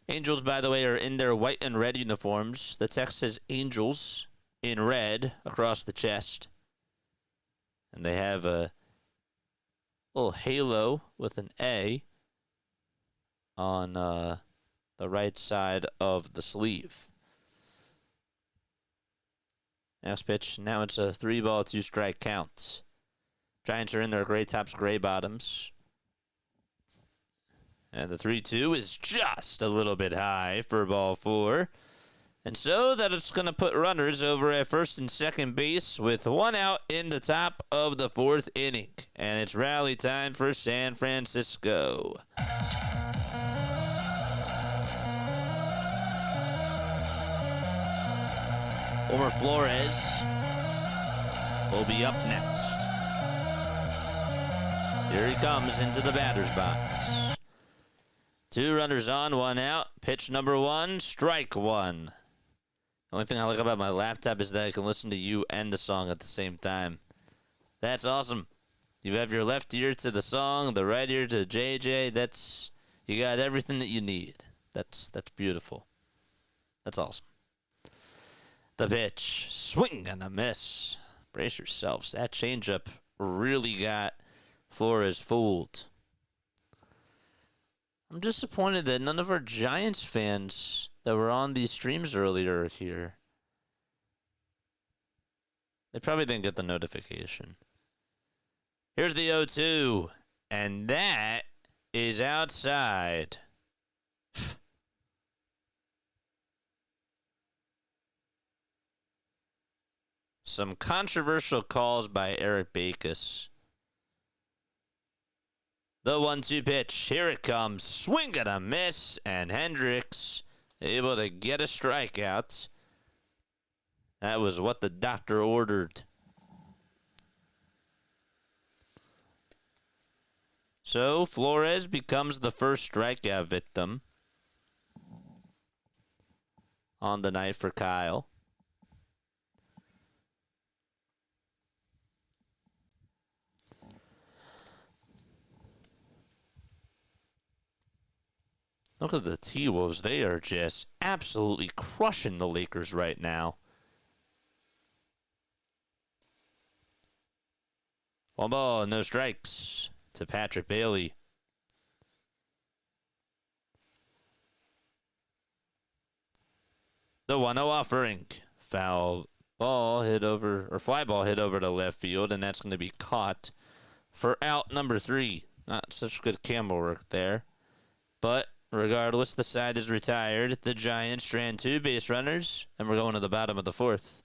Angels, by the way, are in their white and red uniforms. The text says Angels in red across the chest. And they have a little halo with an A on the right side of the sleeve. Next pitch. Now it's a 3-ball, 2-strike count. Giants are in their gray tops, gray bottoms. And the 3-2 is just a little bit high for ball 4. And so that it's going to put runners over at first and second base with 1 out in the top of the 4th inning. And it's rally time for San Francisco. Homer Flores will be up next. Here he comes into the batter's box. 2 runners on, 1 out. Pitch number 1, strike 1. The only thing I like about my laptop is that I can listen to you and the song at the same time. That's awesome. You have your left ear to the song, the right ear to JJ. You got everything that you need. That's beautiful. That's awesome. The pitch, swing and a miss. Brace yourselves. That changeup really got Flores fooled. I'm disappointed that none of our Giants fans that were on these streams earlier are here. They probably didn't get the notification. Here's the 0-2, and that is outside. Some controversial calls by Eric Backus. The 1-2 pitch. Here it comes. Swing and a miss. And Hendricks able to get a strikeout. That was what the doctor ordered. So Flores becomes the first strikeout victim on the night for Kyle. Look at the T-Wolves. They are just absolutely crushing the Lakers right now. 1 ball, no strikes to Patrick Bailey. The 1-0 offering. Foul ball hit over, or fly ball hit over to left field, and that's going to be caught for out number 3. Not such good camera work there. But regardless, the side is retired. The Giants strand 2 base runners, and we're going to the bottom of the 4th.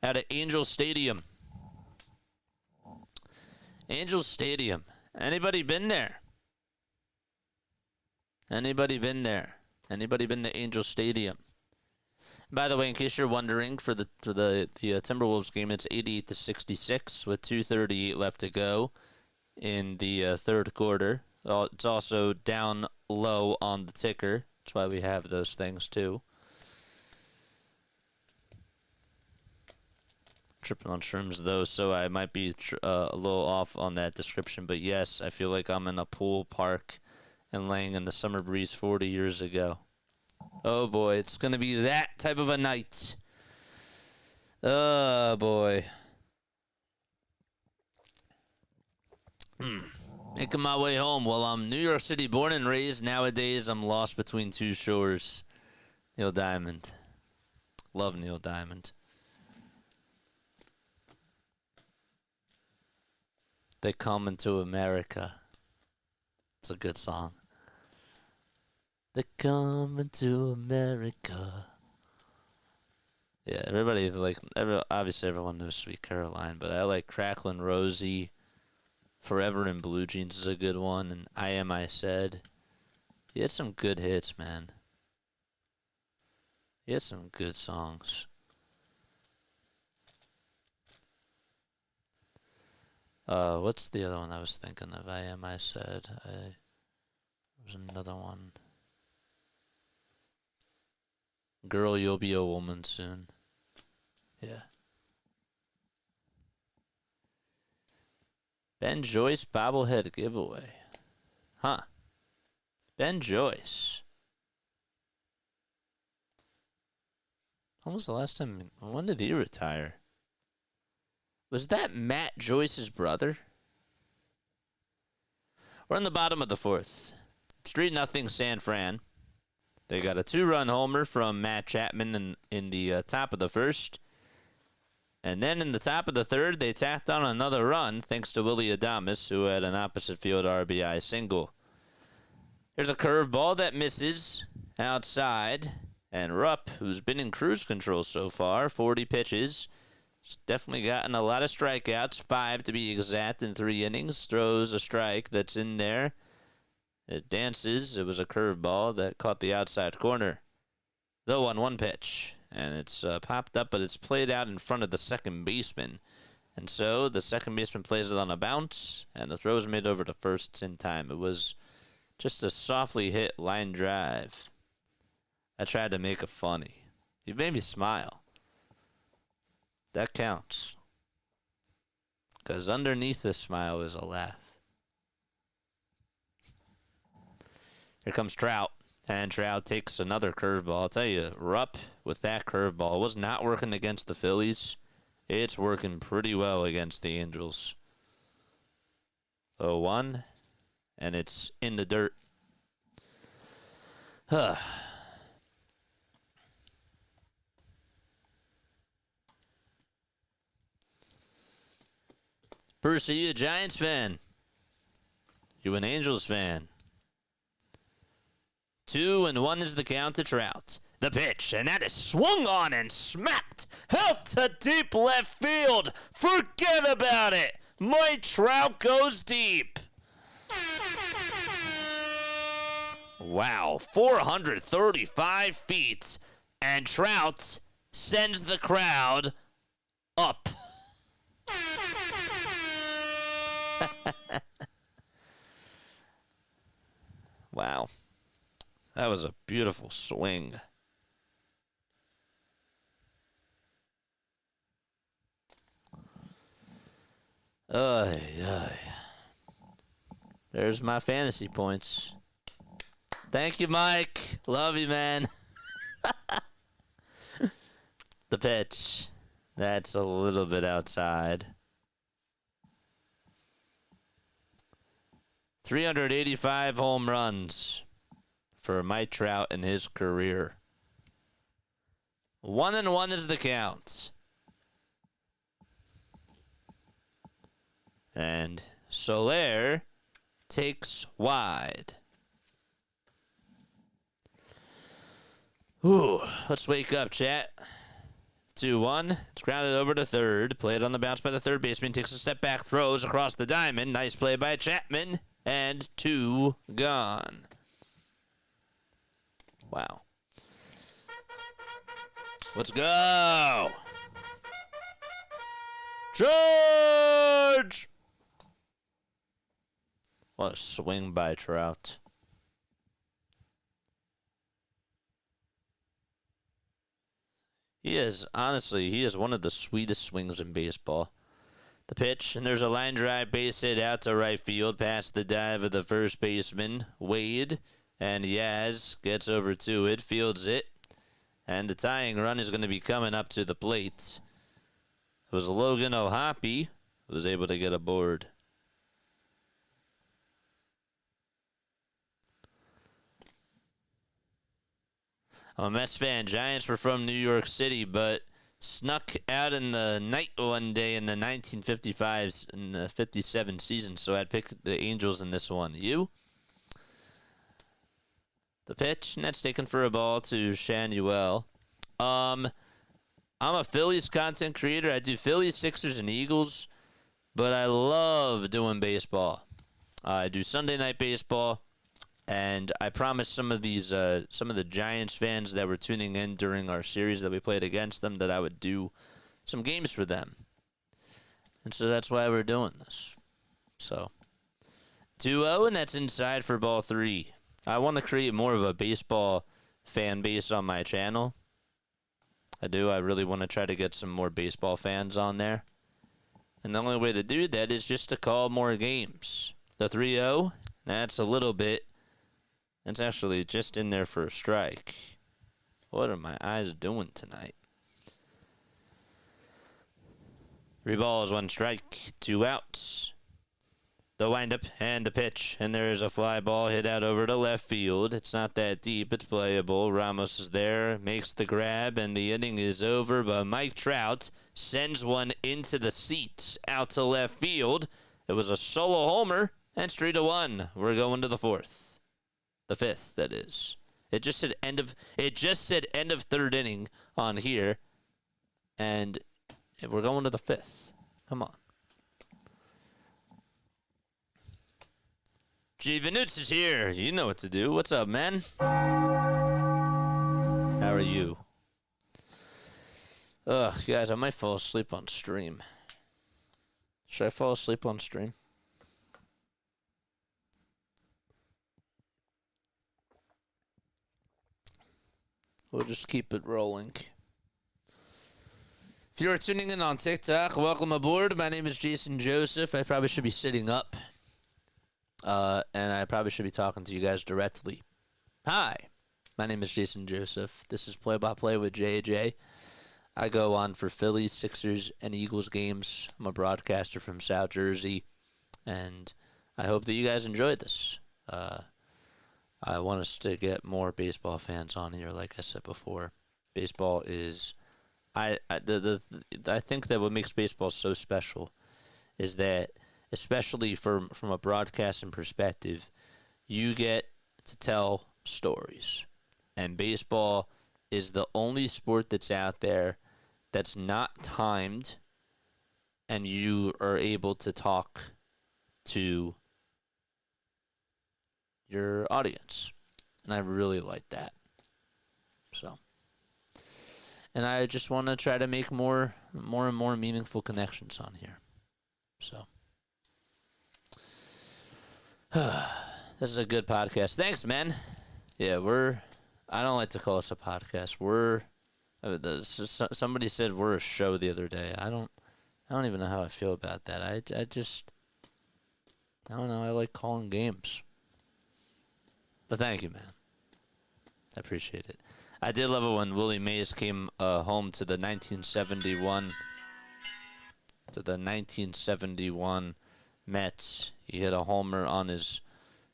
Out at Angel Stadium. Angel Stadium. Anybody been there? Anybody been there? Anybody been to Angel Stadium? By the way, in case you're wondering, for the Timberwolves game, it's 88-66 with 2:38 left to go in the third quarter. It's also down low on the ticker. That's why we have those things too. Tripping on shrooms though, so I might be a little off on that description. But yes, I feel like I'm in a pool park and laying in the summer breeze 40 years ago. Oh boy, it's gonna be that type of a night. Oh boy. Making my way home. Well, I'm New York City born and raised. Nowadays, I'm lost between two shores. Neil Diamond. Love Neil Diamond. They Come Into America. It's a good song. They come into America. Yeah, everybody obviously everyone knows Sweet Caroline, but I like Cracklin' Rosie. Forever in Blue Jeans is a good one, and I Said. He had some good hits, man. He had some good songs. What's the other one I was thinking of? I Said. There was another one. Girl, You'll Be a Woman Soon. Yeah. Ben Joyce bobblehead giveaway. Huh. Ben Joyce. When was the last time? When did he retire? Was that Matt Joyce's brother? We're in the bottom of the 4th. It's 3-0 San Fran. They got a 2-run homer from Matt Chapman in the top of the 1st. And then in the top of the 3rd, they tacked on another run thanks to Willie Adames, who had an opposite field RBI single. Here's a curveball that misses outside. And Rupp, who's been in cruise control so far, 40 pitches. He's definitely gotten a lot of strikeouts, 5 to be exact in 3 innings. Throws a strike that's in there. It dances. It was a curveball that caught the outside corner. The 1-1 pitch. And it's popped up, but it's played out in front of the second baseman. And so the second baseman plays it on a bounce, and the throw is made over to first. It's in time. It was just a softly hit line drive. I tried to make it funny. You made me smile. That counts. because underneath the smile is a laugh. Here comes Trout, and Trout takes another curveball. I'll tell you, Rupp with that curveball was not working against the Phillies. It's working pretty well against the Angels. 0-1, and it's in the dirt. Bruce, are you a Giants fan? You an Angels fan? 2-1 is the count to Trout. The pitch, and that is swung on and smacked out to deep left field. Forget about it. Mike Trout goes deep. Wow, 435 feet, and Trout sends the crowd up. Wow. That was a beautiful swing. There's my fantasy points. Thank you, Mike. Love you, man. The pitch. That's a little bit outside. 385 home runs for Mike Trout in his career. 1-1 is the count. And Soler takes wide. Ooh, let's wake up, chat. 2-1. It's grounded over to third. Played on the bounce by the third baseman. Takes a step back, throws across the diamond. Nice play by Chapman. And 2 gone. Wow. Let's go. Charge! What a swing by Trout. He is one of the sweetest swings in baseball. The pitch, and there's a line drive base hit out to right field past the dive of the first baseman, Wade, and Yaz gets over to it, fields it, and the tying run is going to be coming up to the plate. It was Logan O'Hoppe who was able to get aboard. I'm a Mets fan. Giants were from New York City, but snuck out in the night one day in the 1955s and the 57 season, so I'd pick the Angels in this one. You? The pitch, and that's taken for a ball to Shanuel. I'm a Phillies content creator. I do Phillies, Sixers, and Eagles, but I love doing baseball. I do Sunday Night Baseball. And I promised some of the Giants fans that were tuning in during our series that we played against them that I would do some games for them. And so that's why we're doing this. So 2-0, and that's inside for ball 3. I want to create more of a baseball fan base on my channel. I do. I really want to try to get some more baseball fans on there. And the only way to do that is just to call more games. The 3-0, that's a little bit. It's actually just in there for a strike. What are my eyes doing tonight? 3 balls, 1 strike, 2 outs. The windup and the pitch. And there's a fly ball hit out over to left field. It's not that deep. It's playable. Ramos is there, makes the grab, and the inning is over. But Mike Trout sends one into the seats out to left field. It was a solo homer, and it's 3-1. We're going to the 4th. The 5th, that is. It just said end of 3rd inning on here. And we're going to the 5th. Come on. G. Vanutz is here. You know what to do. What's up, man? How are you? Ugh, guys, I might fall asleep on stream. Should I fall asleep on stream? We'll just keep it rolling. If you're tuning in on TikTok, welcome aboard. My name is Jason Joseph. I probably should be sitting up, and I probably should be talking to you guys directly. Hi, my name is Jason Joseph. This is Play by Play with JJ. I go on for Phillies, Sixers, and Eagles games. I'm a broadcaster from South Jersey, and I hope that you guys enjoyed this. I want us to get more baseball fans on here, like I said before. Baseball is... I think that what makes baseball so special is that, especially from a broadcasting perspective, you get to tell stories. And baseball is the only sport that's out there that's not timed, and you are able to talk to your audience. And I really like that. So... And I just want to try to make more and more meaningful connections on here. So, this is a good podcast. Thanks, man. Yeah, I don't like to call us a podcast. Somebody said we're a show the other day. I don't even know how I feel about that. I don't know. I like calling games. But thank you, man. I appreciate it. I did love it when Willie Mays came home to the 1971 Mets. He hit a homer on his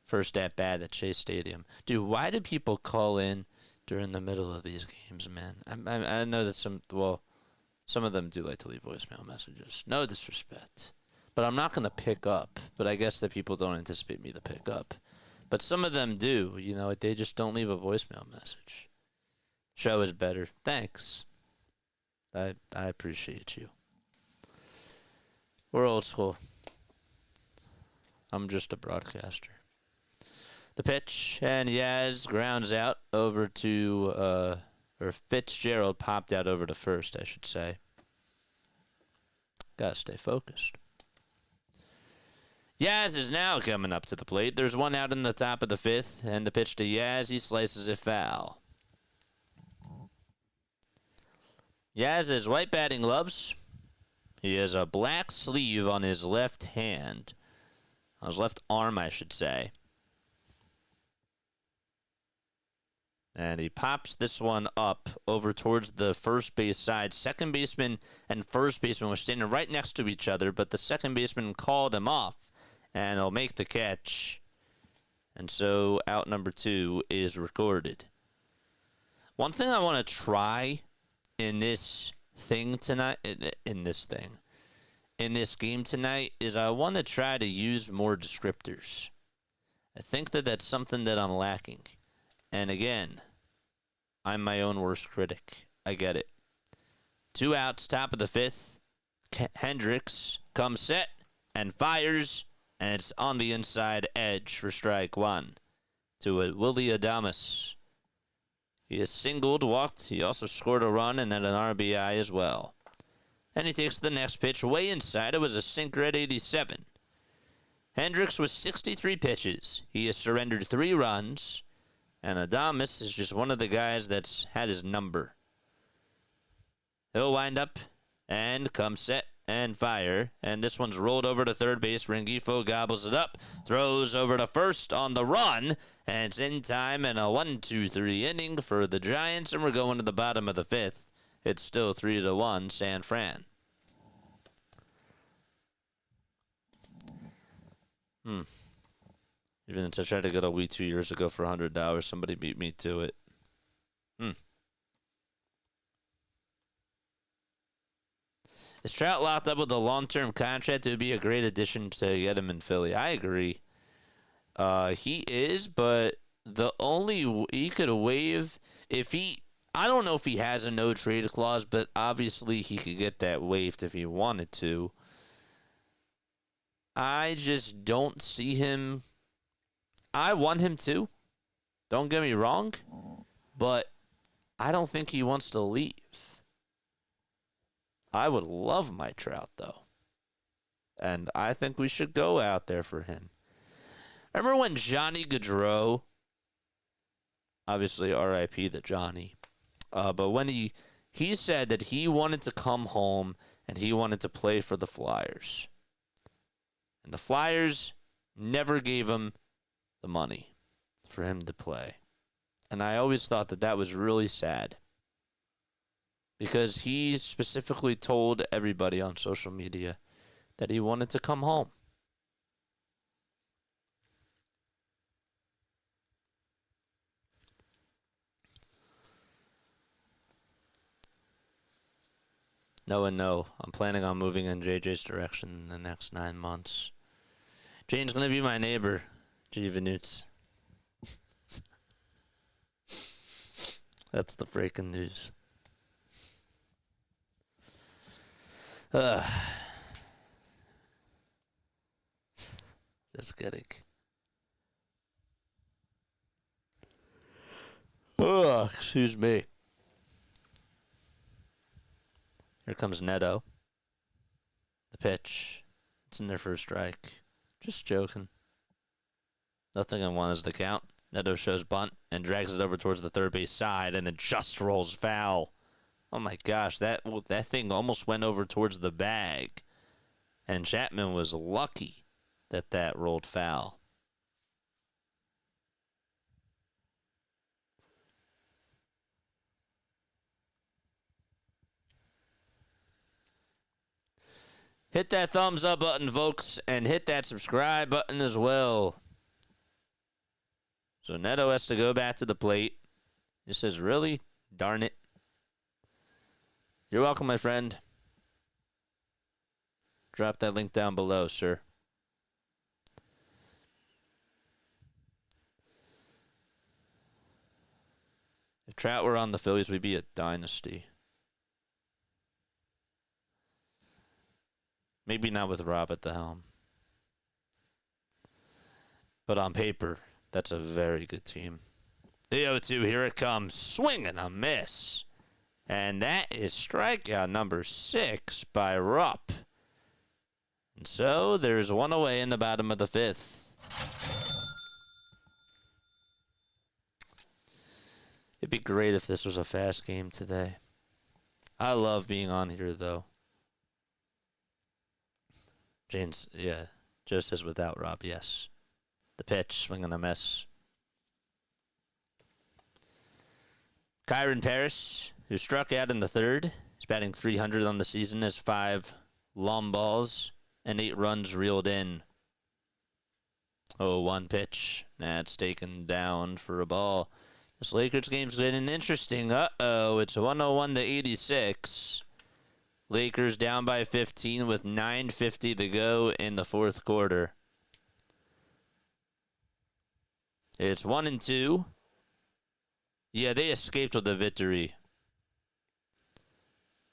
first at bat at Chase Stadium. Dude, why do people call in during the middle of these games, man? I know that some of them do like to leave voicemail messages. No disrespect, but I'm not gonna pick up. But I guess that people don't anticipate me to pick up. But some of them do. You know, they just don't leave a voicemail message. Show is better. Thanks. I appreciate you. We're old school. I'm just a broadcaster. The pitch, and Yaz grounds out over to, or Fitzgerald popped out over to first, I should say. Gotta stay focused. Yaz is now coming up to the plate. There's one out in the top of the fifth, and the pitch to Yaz, he slices it foul. Yaz has white batting gloves. He has a black sleeve on his left hand. On his left arm, I should say. And he pops this one up over towards the first base side. Second baseman and first baseman were standing right next to each other, but the second baseman called him off, and he'll make the catch. And so out number 2 is recorded. One thing I want to try in this thing tonight, in this game tonight, is I want to try to use more descriptors. I think that that's something that I'm lacking. And again, I'm my own worst critic. I get it. 2 outs, top of the fifth. Hendricks comes set and fires, and it's on the inside edge for strike 1 to Willie Adames. He has singled, walked. He also scored a run and then an RBI as well. And he takes the next pitch way inside. It was a sinker at 87. Hendricks was 63 pitches. He has surrendered 3 runs. And Adames is just one of the guys that's had his number. He'll wind up and come set and fire. And this one's rolled over to third base. Rengifo gobbles it up. Throws over to first on the run. And it's in time and a 1-2-3 inning for the Giants. And we're going to the bottom of the fifth. It's still 3-1 San Fran. Even if I tried to get a Wii 2 years ago for $100, somebody beat me to it. Is Trout locked up with a long-term contract? It would be a great addition to get him in Philly. I agree. He is, but he could waive if he. I don't know if he has a no-trade clause, but obviously he could get that waived if he wanted to. I just don't see him. I want him to. Don't get me wrong, but I don't think he wants to leave. I would love my Trout, though. And I think we should go out there for him. Remember when Johnny Gaudreau, obviously R.I.P. to Johnny, but when he He said that he wanted to come home and he wanted to play for the Flyers. And the Flyers never gave him the money for him to play. And I always thought that that was really sad. Because he specifically told everybody on social media that he wanted to come home. No and no. I'm planning on moving in JJ's direction in the next 9 months. Jane's going to be my neighbor, G. Venutz. That's the breaking news. Just kidding. Excuse me. Here comes Neto. The pitch. It's in there for a strike. Just joking. Nothing I want is the count. Neto shows bunt and drags it over towards the third base side and then just rolls foul. Oh my gosh, that thing almost went over towards the bag. And Chapman was lucky that rolled foul. Hit that thumbs up button, folks, and hit that subscribe button as well. So Neto has to go back to the plate. He says, really? Darn it. You're welcome, my friend. Drop that link down below, sir. If Trout were on the Phillies, we'd be a dynasty. Maybe not with Rob at the helm. But on paper, that's a very good team. The 0-2, here it comes. Swing and a miss. And that is strikeout number 6 by Rupp. And so there's one away in the bottom of the 5th. It'd be great if this was a fast game today. I love being on here, though. James, yeah, just as without Rob, yes. The pitch, swing and a miss. Kyron Paris, who struck out in the 3rd, is batting .300 on the season, has 5 long balls and 8 runs reeled in. 0-1 pitch. That's taken down for a ball. This Lakers game's getting interesting. It's 101 to 86. Lakers down by 15 with 9:50 to go in the 4th quarter. It's 1-2. Yeah, they escaped with the victory.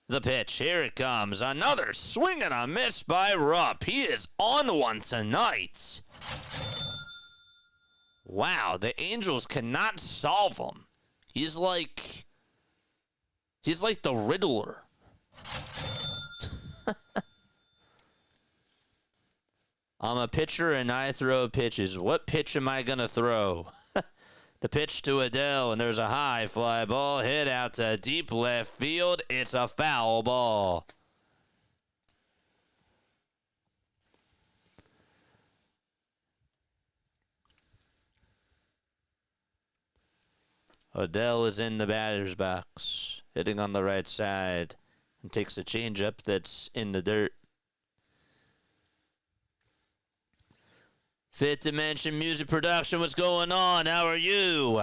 The pitch, here it comes. Another swing and a miss by Rupp. He is on one tonight. Wow, the Angels cannot solve him. He's like the Riddler. I'm a pitcher and I throw pitches. What pitch am I going to throw? The pitch to Adele, and there's a high fly ball hit out to deep left field. It's a foul ball. Adele is in the batter's box, hitting on the right side, and takes a changeup that's in the dirt. Fifth Dimension Music Production, what's going on? How are you?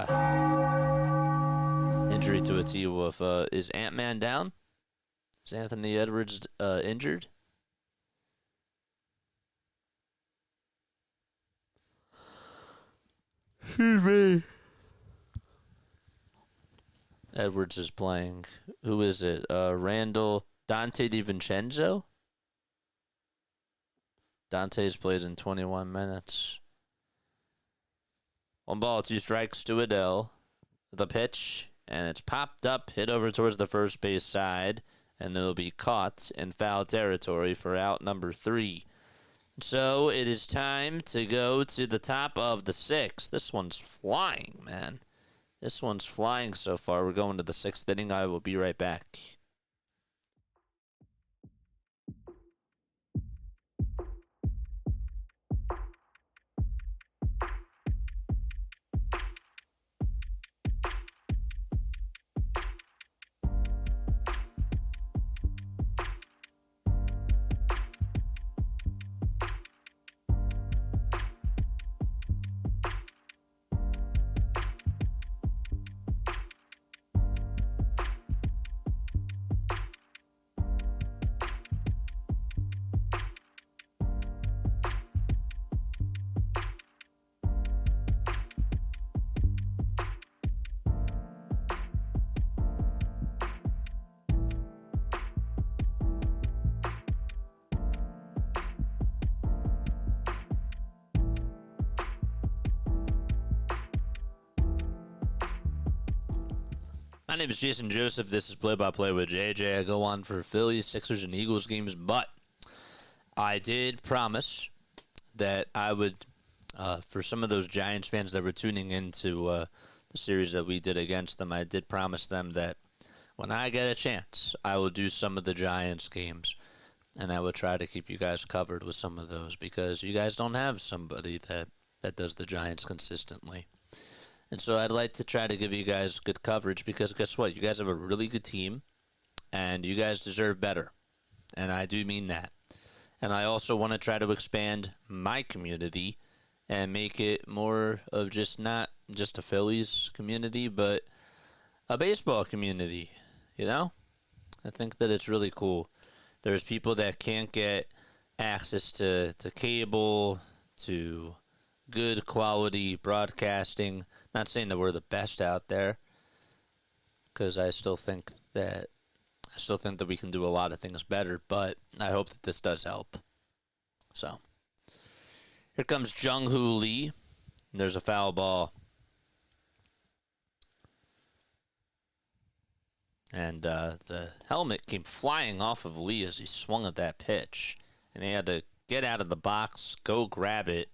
Injury to a T-Wolf. Is Ant-Man down? Is Anthony Edwards injured? Excuse me. Edwards is playing. Who is it? Randall Dante DiVincenzo? Dante's played in 21 minutes. 1 ball, 2 strikes to Adele. The pitch, and it's popped up, hit over towards the first base side, and it'll be caught in foul territory for out number 3. So it is time to go to the top of the 6th. This one's flying, man. This one's flying so far. We're going to the 6th inning. I will be right back. My name is Jason Joseph. This is Play-by-Play with JJ. I go on for Phillies, Sixers, and Eagles games, but I did promise that I would, for some of those Giants fans that were tuning into the series that we did against them, I did promise them that when I get a chance, I will do some of the Giants games, and I will try to keep you guys covered with some of those because you guys don't have somebody that does the Giants consistently. And so I'd like to try to give you guys good coverage because guess what? You guys have a really good team, and you guys deserve better. And I do mean that. And I also want to try to expand my community and make it more of just not just a Phillies community, but a baseball community, you know? I think that it's really cool. There's people that can't get access to cable, to good quality broadcasting. Not saying that we're the best out there, because I still think that we can do a lot of things better, but I hope that this does help. So, here comes Jung-Hoo Lee. There's a foul ball. And the helmet came flying off of Lee as he swung at that pitch. And he had to get out of the box, go grab it,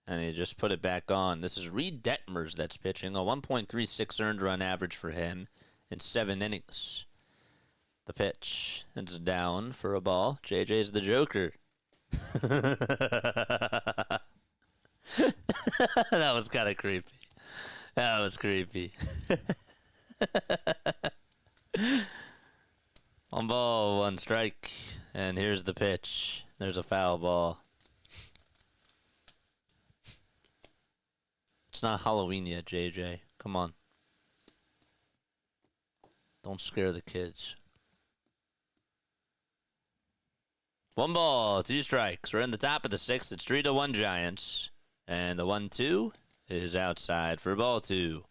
and he just put it back on. This is Reed Detmers that's pitching. A 1.36 earned run average for him in 7 innings. The pitch. It's down for a ball. JJ's the Joker. That was kind of creepy. That was creepy. 1 ball, 1 strike. And here's the pitch. There's a foul ball. It's not Halloween yet, JJ. Come on. Don't scare the kids. 1 ball, 2 strikes. We're in the top of the 6th. It's 3-1 Giants. And the 1-2 is outside for ball 2.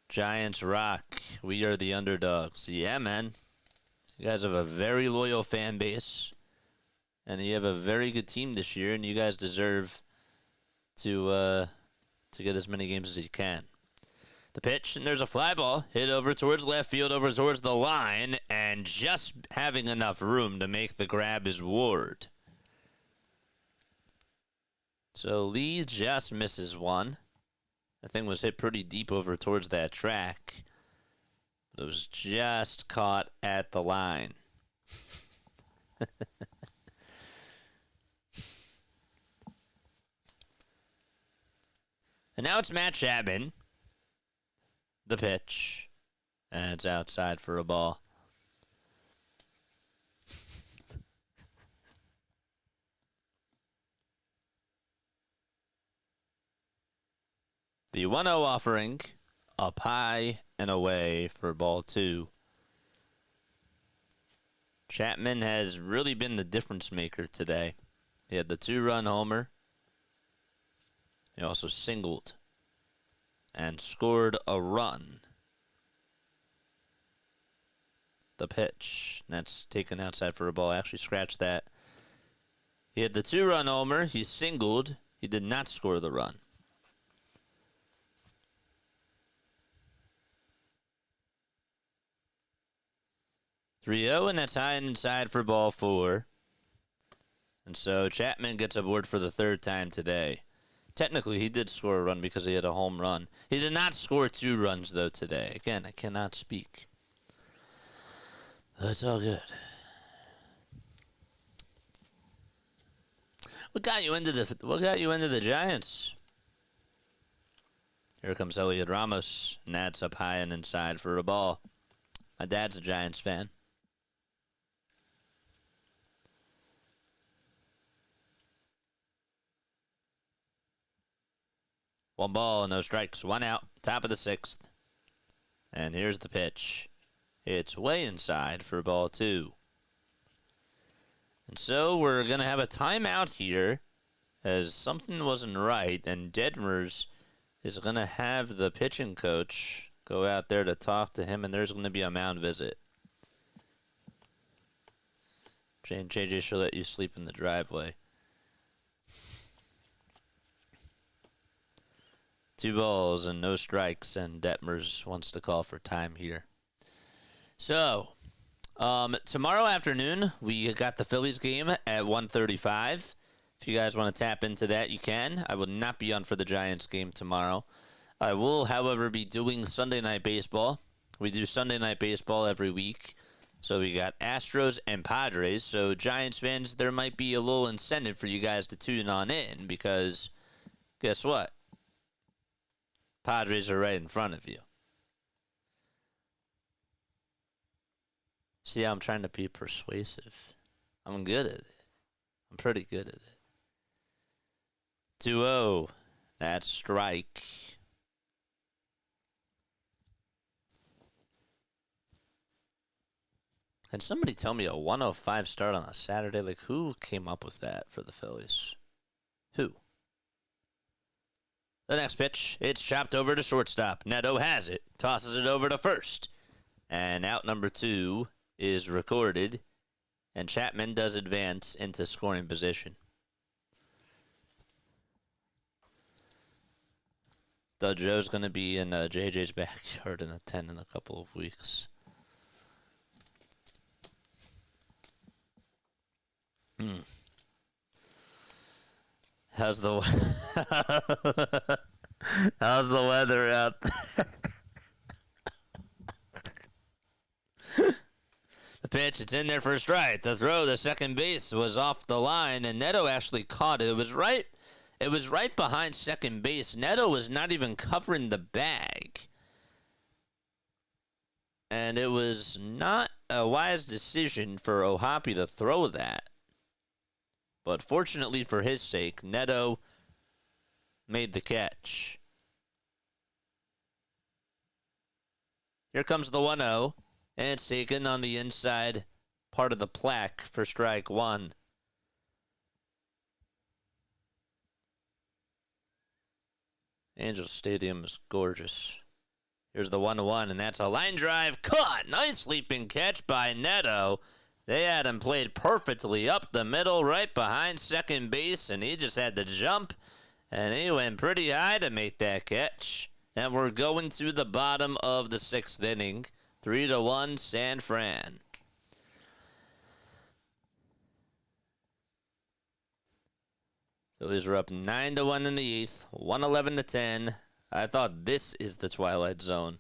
Giants rock. We are the underdogs. Yeah, man. You guys have a very loyal fan base. And you have a very good team this year. And you guys deserve to get as many games as you can. The pitch, and there's a fly ball hit over towards left field, over towards the line, and just having enough room to make the grab is Ward. So Lee just misses one. The thing was hit pretty deep over towards that track. But it was just caught at the line. And now it's Matt Chapman. The pitch. And it's outside for a ball. The 1-0 offering. Up high and away for ball 2. Chapman has really been the difference maker today. He had the 2-run homer. He also singled and scored a run. The pitch. That's taken outside for a ball. I actually scratched that. He had the 2-run homer. He singled. He did not score the run. .3-0, and that's high and inside for ball 4. And so Chapman gets aboard for the 3rd time today. Technically, he did score a run because he had a home run. He did not score 2 runs, though, today. Again, I cannot speak. That's all good. What got you into the Giants? Here comes Elliot Ramos, and that's up high and inside for a ball. My dad's a Giants fan. One ball, no strikes, 1 out, top of the 6th. And here's the pitch. It's way inside for ball 2. And so we're going to have a timeout here as something wasn't right, and Detmers is going to have the pitching coach go out there to talk to him, and there's going to be a mound visit. JJ should let you sleep in the driveway. 2 balls and no strikes, and Detmers wants to call for time here. So, tomorrow afternoon, we got the Phillies game at 1:35. If you guys want to tap into that, you can. I will not be on for the Giants game tomorrow. I will, however, be doing Sunday Night Baseball. We do Sunday Night Baseball every week. So we got Astros and Padres. So Giants fans, there might be a little incentive for you guys to tune on in because guess what? Padres are right in front of you. See how I'm trying to be persuasive? I'm good at it. I'm pretty good at it. 2-0. That's a strike. Can somebody tell me a 105 start on a Saturday? Like, who came up with that for the Phillies? Who? The next pitch, it's chopped over to shortstop. Neto has it, tosses it over to first. And out number 2 is recorded, and Chapman does advance into scoring position. Though Joe's going to be in JJ's backyard in the 10 in a couple of weeks. How's the weather out there? The pitch, it's in there for a strike. The throw, the second base was off the line, and Neto actually caught it. It was right behind second base. Neto was not even covering the bag. And it was not a wise decision for Ohapi to throw that. But fortunately for his sake, Neto made the catch. Here comes the 1-0, and it's taken on the inside part of the plaque for strike 1. Angels Stadium is gorgeous. Here's the 1-1, and that's a line drive caught. Nice leaping catch by Neto. They had him played perfectly up the middle, right behind second base, and he just had to jump, and he went pretty high to make that catch. And we're going to the bottom of the 6th inning, 3-1 San Fran. Phillies were up 9-1 in the 8th, 111-10. I thought this is the Twilight Zone.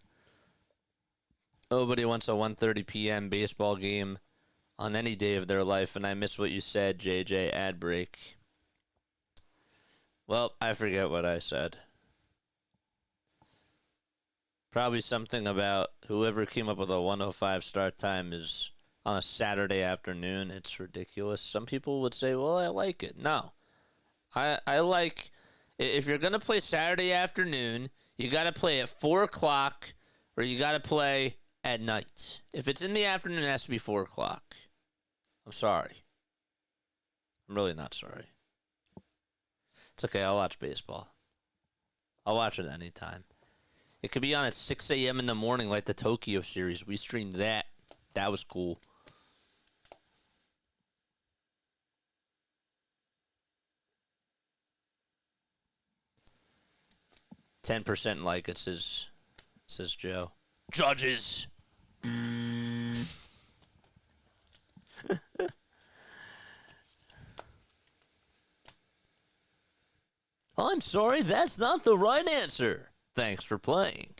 Nobody wants a 1:30 p.m. baseball game on any day of their life, and I miss what you said, JJ. Ad break. Well, I forget what I said. Probably something about whoever came up with a 1:05 start time is on a Saturday afternoon. It's ridiculous. Some people would say, well, I like it. No. I like, if you're going to play Saturday afternoon, you got to play at 4 o'clock or you got to play at night. If it's in the afternoon, it has to be 4 o'clock. I'm sorry. I'm really not sorry. It's okay. I'll watch baseball. I'll watch it anytime. It could be on at 6 a.m. in the morning like the Tokyo series. We streamed that. That was cool. "10% like it," says Joe. Judges. Well, I'm sorry, that's not the right answer. Thanks for playing.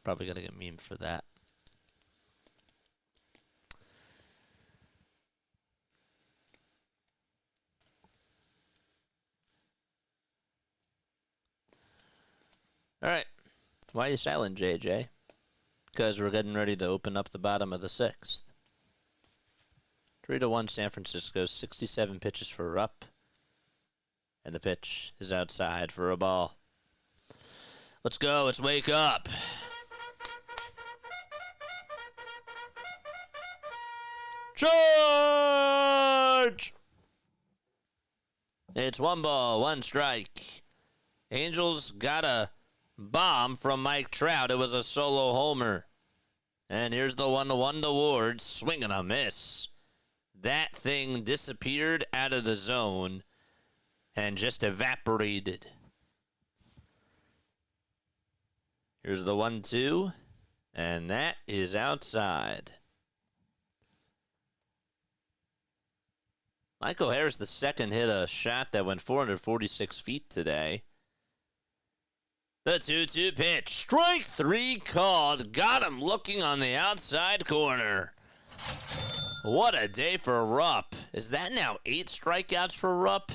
Probably gonna get memed for that. All right. Why are you silent, JJ? Because we're getting ready to open up the bottom of the 6th. 3-1 San Francisco, 67 pitches for up. And the pitch is outside for a ball. Let's go. Let's wake up. Charge! It's 1 ball, 1 strike. Angels got a bomb from Mike Trout. It was a solo homer. And here's the 1-1 to Ward. Swing and a miss. That thing disappeared out of the zone and just evaporated. Here's the 1-2. And that is outside. Michael Harris, the second, hit a shot that went 446 feet today. The 2-2 pitch. Strike 3 called. Got him looking on the outside corner. What a day for Rupp. Is that now 8 strikeouts for Rupp?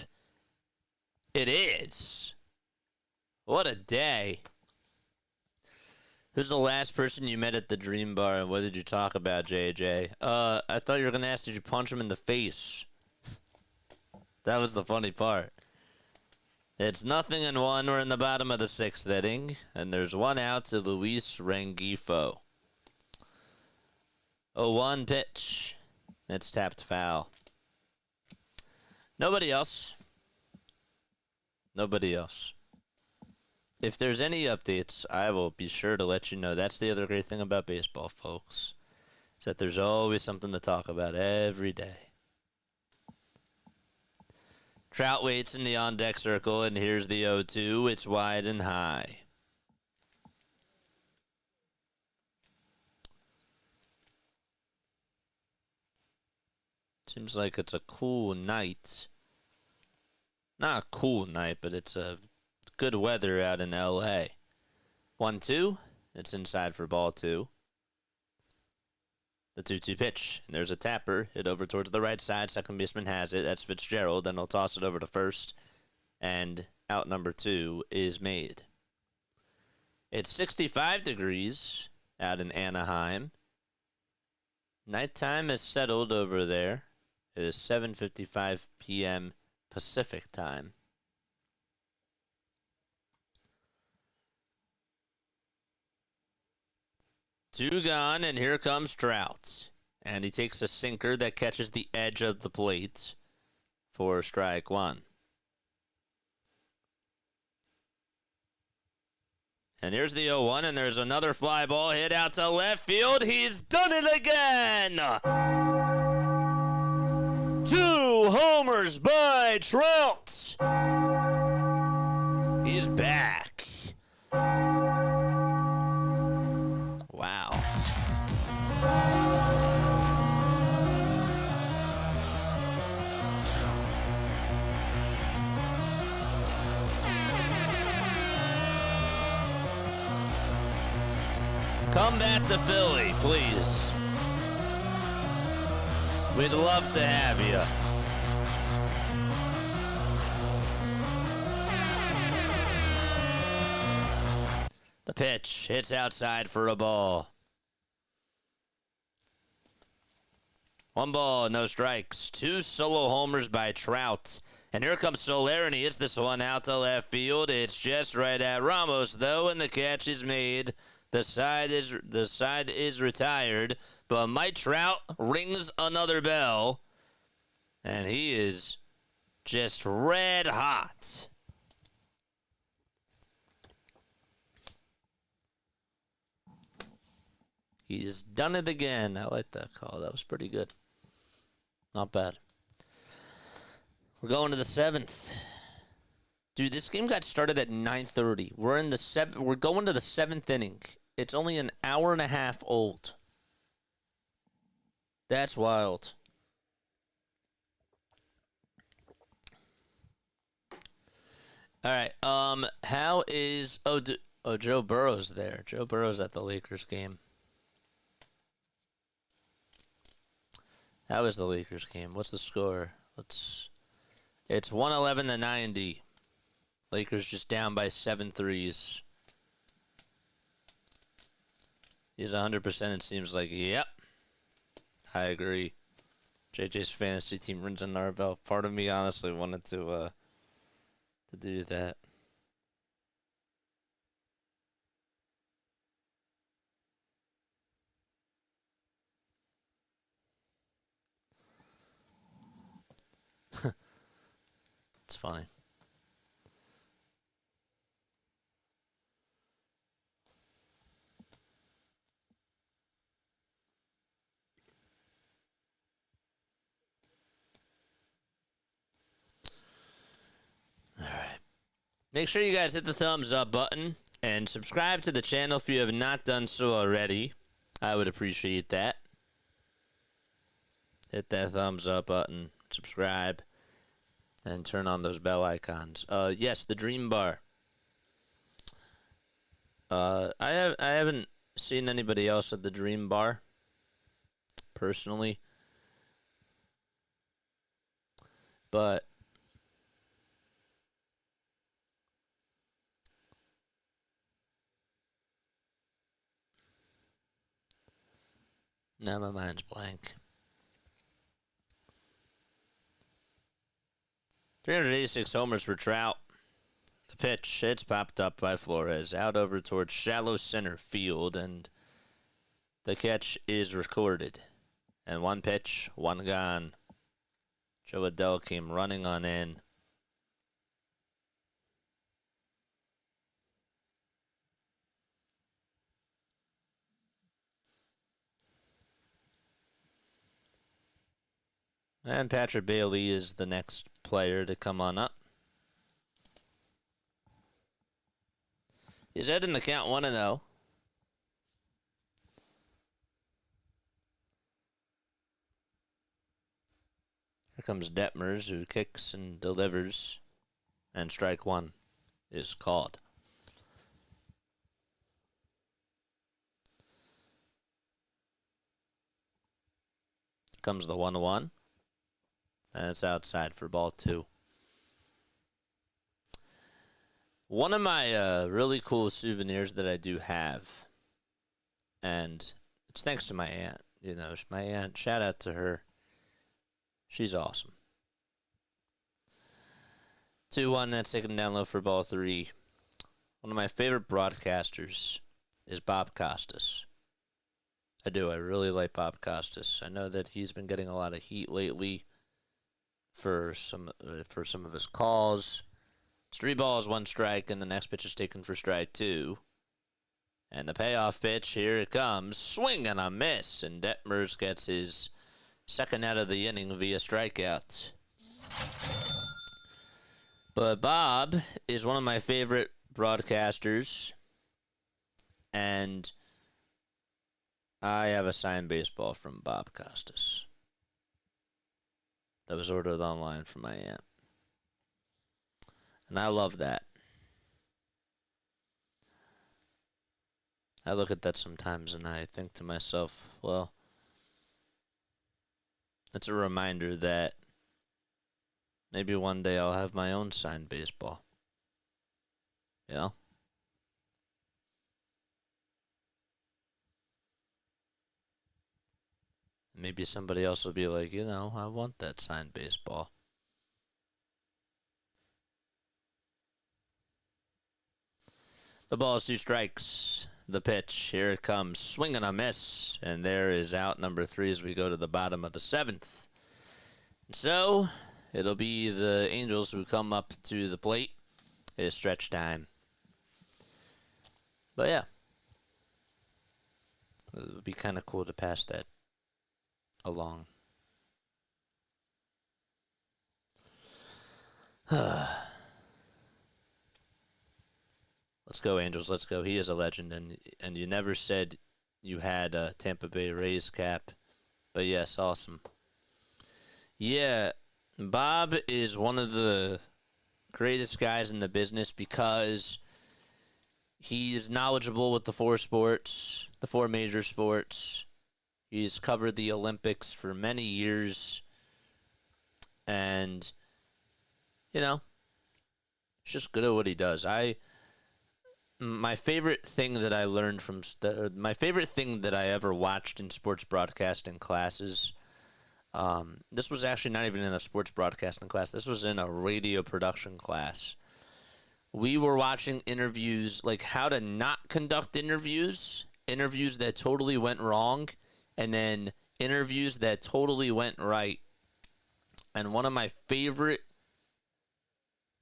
It is. What a day. Who's the last person you met at the Dream Bar, and what did you talk about, JJ? I thought you were going to ask, did you punch him in the face? That was the funny part. It's 0-1. We're in the bottom of the 6th inning, and there's 1 out to Luis Rengifo. 0-1 pitch. It's tapped foul. Nobody else. Nobody else. If there's any updates, I will be sure to let you know. That's the other great thing about baseball, folks, is that there's always something to talk about every day. Trout waits in the on-deck circle, and here's the 0-2. It's wide and high. Seems like it's a cool night. Not a cool night, but it's a good weather out in L.A. 1-2. It's inside for ball 2. The 2-2 pitch, and there's a tapper, hit over towards the right side. Second baseman has it. That's Fitzgerald. Then he'll toss it over to first, and out number 2 is made. It's 65 degrees out in Anaheim. Nighttime is settled over there. It is 7:55 p.m. Pacific time. Two gone, and here comes Trout. And he takes a sinker that catches the edge of the plate for strike 1. And here's the 0-1, and there's another fly ball hit out to left field. He's done it again! 2 homers by Trout. He's back. Wow. Come back to Philly, please. We'd love to have you. The pitch hits outside for a ball. 1 ball, no strikes. 2 solo homers by Trout. And here comes Soler, and he hits this one out to left field. It's just right at Ramos, though, and the catch is made. The side is retired, but Mike Trout rings another bell, and he is just red hot. He's done it again. I like that call. That was pretty good. Not bad. We're going to the 7th. Dude, this game got started at 9:30. We're in the 7th. We're going to the 7th inning. It's only an hour and a half old. That's wild. All right. How is Joe Burrow's there? Joe Burrow's at the Lakers game. How is the Lakers game? What's the score? It's 111-90. Lakers just down by 7 threes. He's 100%. It seems like. Yep. I agree. JJ's fantasy team runs in our belt. Part of me honestly wanted to do that. It's funny. All right. Make sure you guys hit the thumbs up button and subscribe to the channel if you have not done so already. I would appreciate that. Hit that thumbs up button, subscribe, and turn on those bell icons. Yes, the Dream Bar. I haven't seen anybody else at the Dream Bar personally, but now my mind's blank. 386 homers for Trout. The pitch, it's popped up by Flores out over towards shallow center field, and the catch is recorded. And one pitch, one gone. Joe Adele came running on in. And Patrick Bailey is the next player to come on up. He's heading the count 1-0. Here comes Detmers, who kicks and delivers. And strike one is called. Comes the 1-1. And it's outside for ball 2. One of my really cool souvenirs that I do have, and it's thanks to my aunt. You know, my aunt, shout out to her. She's awesome. 2-1, that's taken down low for ball 3. One of my favorite broadcasters is Bob Costas. I do. I really like Bob Costas. I know that he's been getting a lot of heat lately for some of his calls. It's 3 balls, 1 strike, and the next pitch is taken for strike 2. And the payoff pitch, here it comes. Swing and a miss, and Detmers gets his second out of the inning via strikeout. But Bob is one of my favorite broadcasters, and I have a signed baseball from Bob Costas that was ordered online from my aunt. And I love that. I look at that sometimes and I think to myself, well, it's a reminder that maybe one day I'll have my own signed baseball. You know? Maybe somebody else will be like, you know, I want that signed baseball. The ball is 2 strikes. The pitch, here it comes. Swing and a miss. And there is out number 3 as we go to the bottom of the 7th. And so, it'll be the Angels who come up to the plate. It is stretch time. But yeah. It would be kind of cool to pass that along. Let's go, Angels. Let's go. He is a legend, and you never said you had a Tampa Bay Rays cap But yes, awesome. Yeah, Bob is one of the greatest guys in the business because he is knowledgeable with the four sports, the four major sports. He's covered the Olympics for many years. And, you know, he's just good at what he does. My favorite thing that I learned from my favorite thing that I ever watched in sports broadcasting classes. This was actually not even in a sports broadcasting class. This was in a radio production class. We were watching interviews, like how to not conduct interviews that totally went wrong, and then interviews that totally went right. And one of my favorite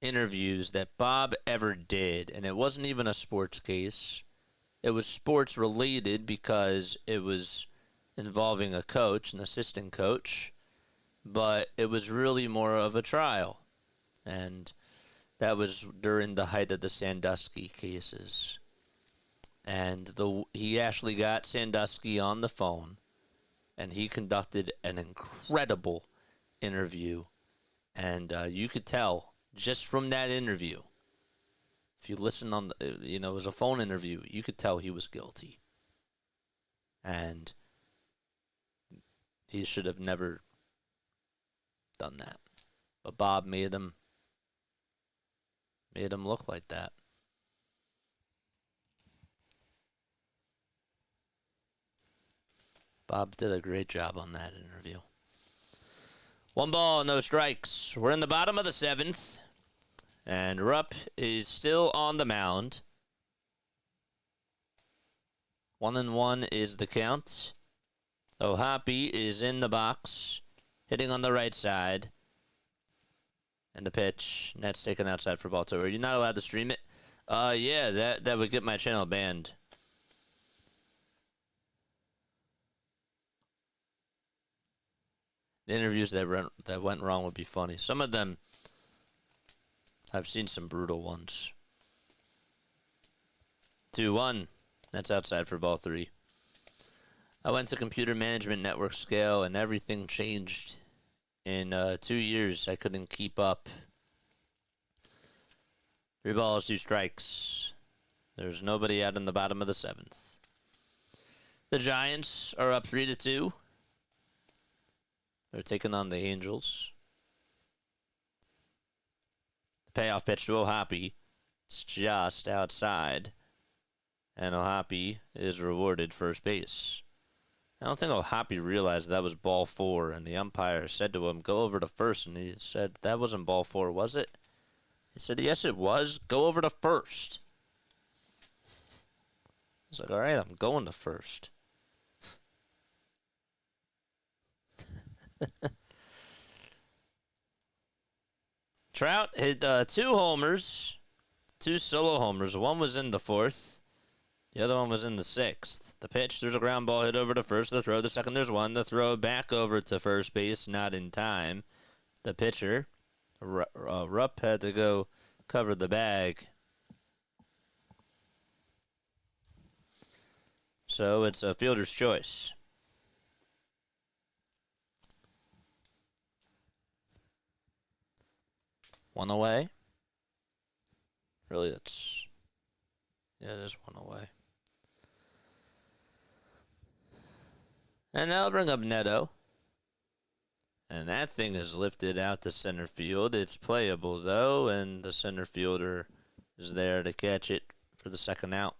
interviews that Bob ever did, and it wasn't even a sports case, it was sports related because it was involving a coach, an assistant coach, but it was really more of a trial. And that was during the height of the Sandusky cases. And he actually got Sandusky on the phone, and he conducted an incredible interview. And you could tell just from that interview, if you listen on the, it was a phone interview, you could tell he was guilty. And he should have never done that. But Bob made him look like that. Bob did a great job on that interview. 1 ball, no strikes. We're in the bottom of the 7th, and Rupp is still on the mound. 1-1 is the count. O'Hoppe is in the box, hitting on the right side. And the pitch, that's taken outside for ball 2. Are you not allowed to stream it? Yeah, that would get my channel banned. The interviews that went wrong would be funny. Some of them, I've seen some brutal ones. 2-1. That's outside for ball 3. I went to computer management network scale, and everything changed. In 2 years, I couldn't keep up. 3 balls, 2 strikes. There's nobody out in the bottom of the 7th. The Giants are up 3-2. They're taking on the Angels. The payoff pitch to O'Hoppe. It's just outside. And O'Hoppe is rewarded first base. I don't think O'Hoppe realized that was ball 4, and the umpire said to him, go over to first, and he said, that wasn't ball 4, was it? He said, yes, it was. Go over to first. He's like, all right, I'm going to first. Trout hit 2 homers, 2 solo homers. One was in the 4th. The other one was in the 6th. The pitch, there's a ground ball hit over to first. The throw, the second, there's one. The throw back over to first base, not in time. The pitcher, Rupp, had to go cover the bag. So it's a fielder's choice. One away. Really, it is one away. And that'll bring up Neto. And that thing is lifted out to center field. It's playable, though, and the center fielder is there to catch it for the second out.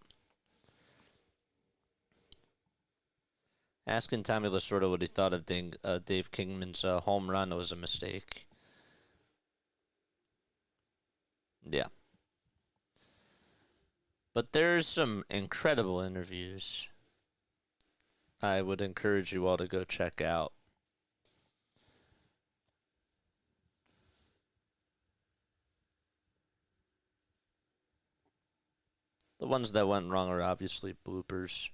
Asking Tommy Lasorda what he thought of Dave Kingman's home run was a mistake. Yeah. But there's some incredible interviews I would encourage you all to go check out. The ones that went wrong are obviously bloopers.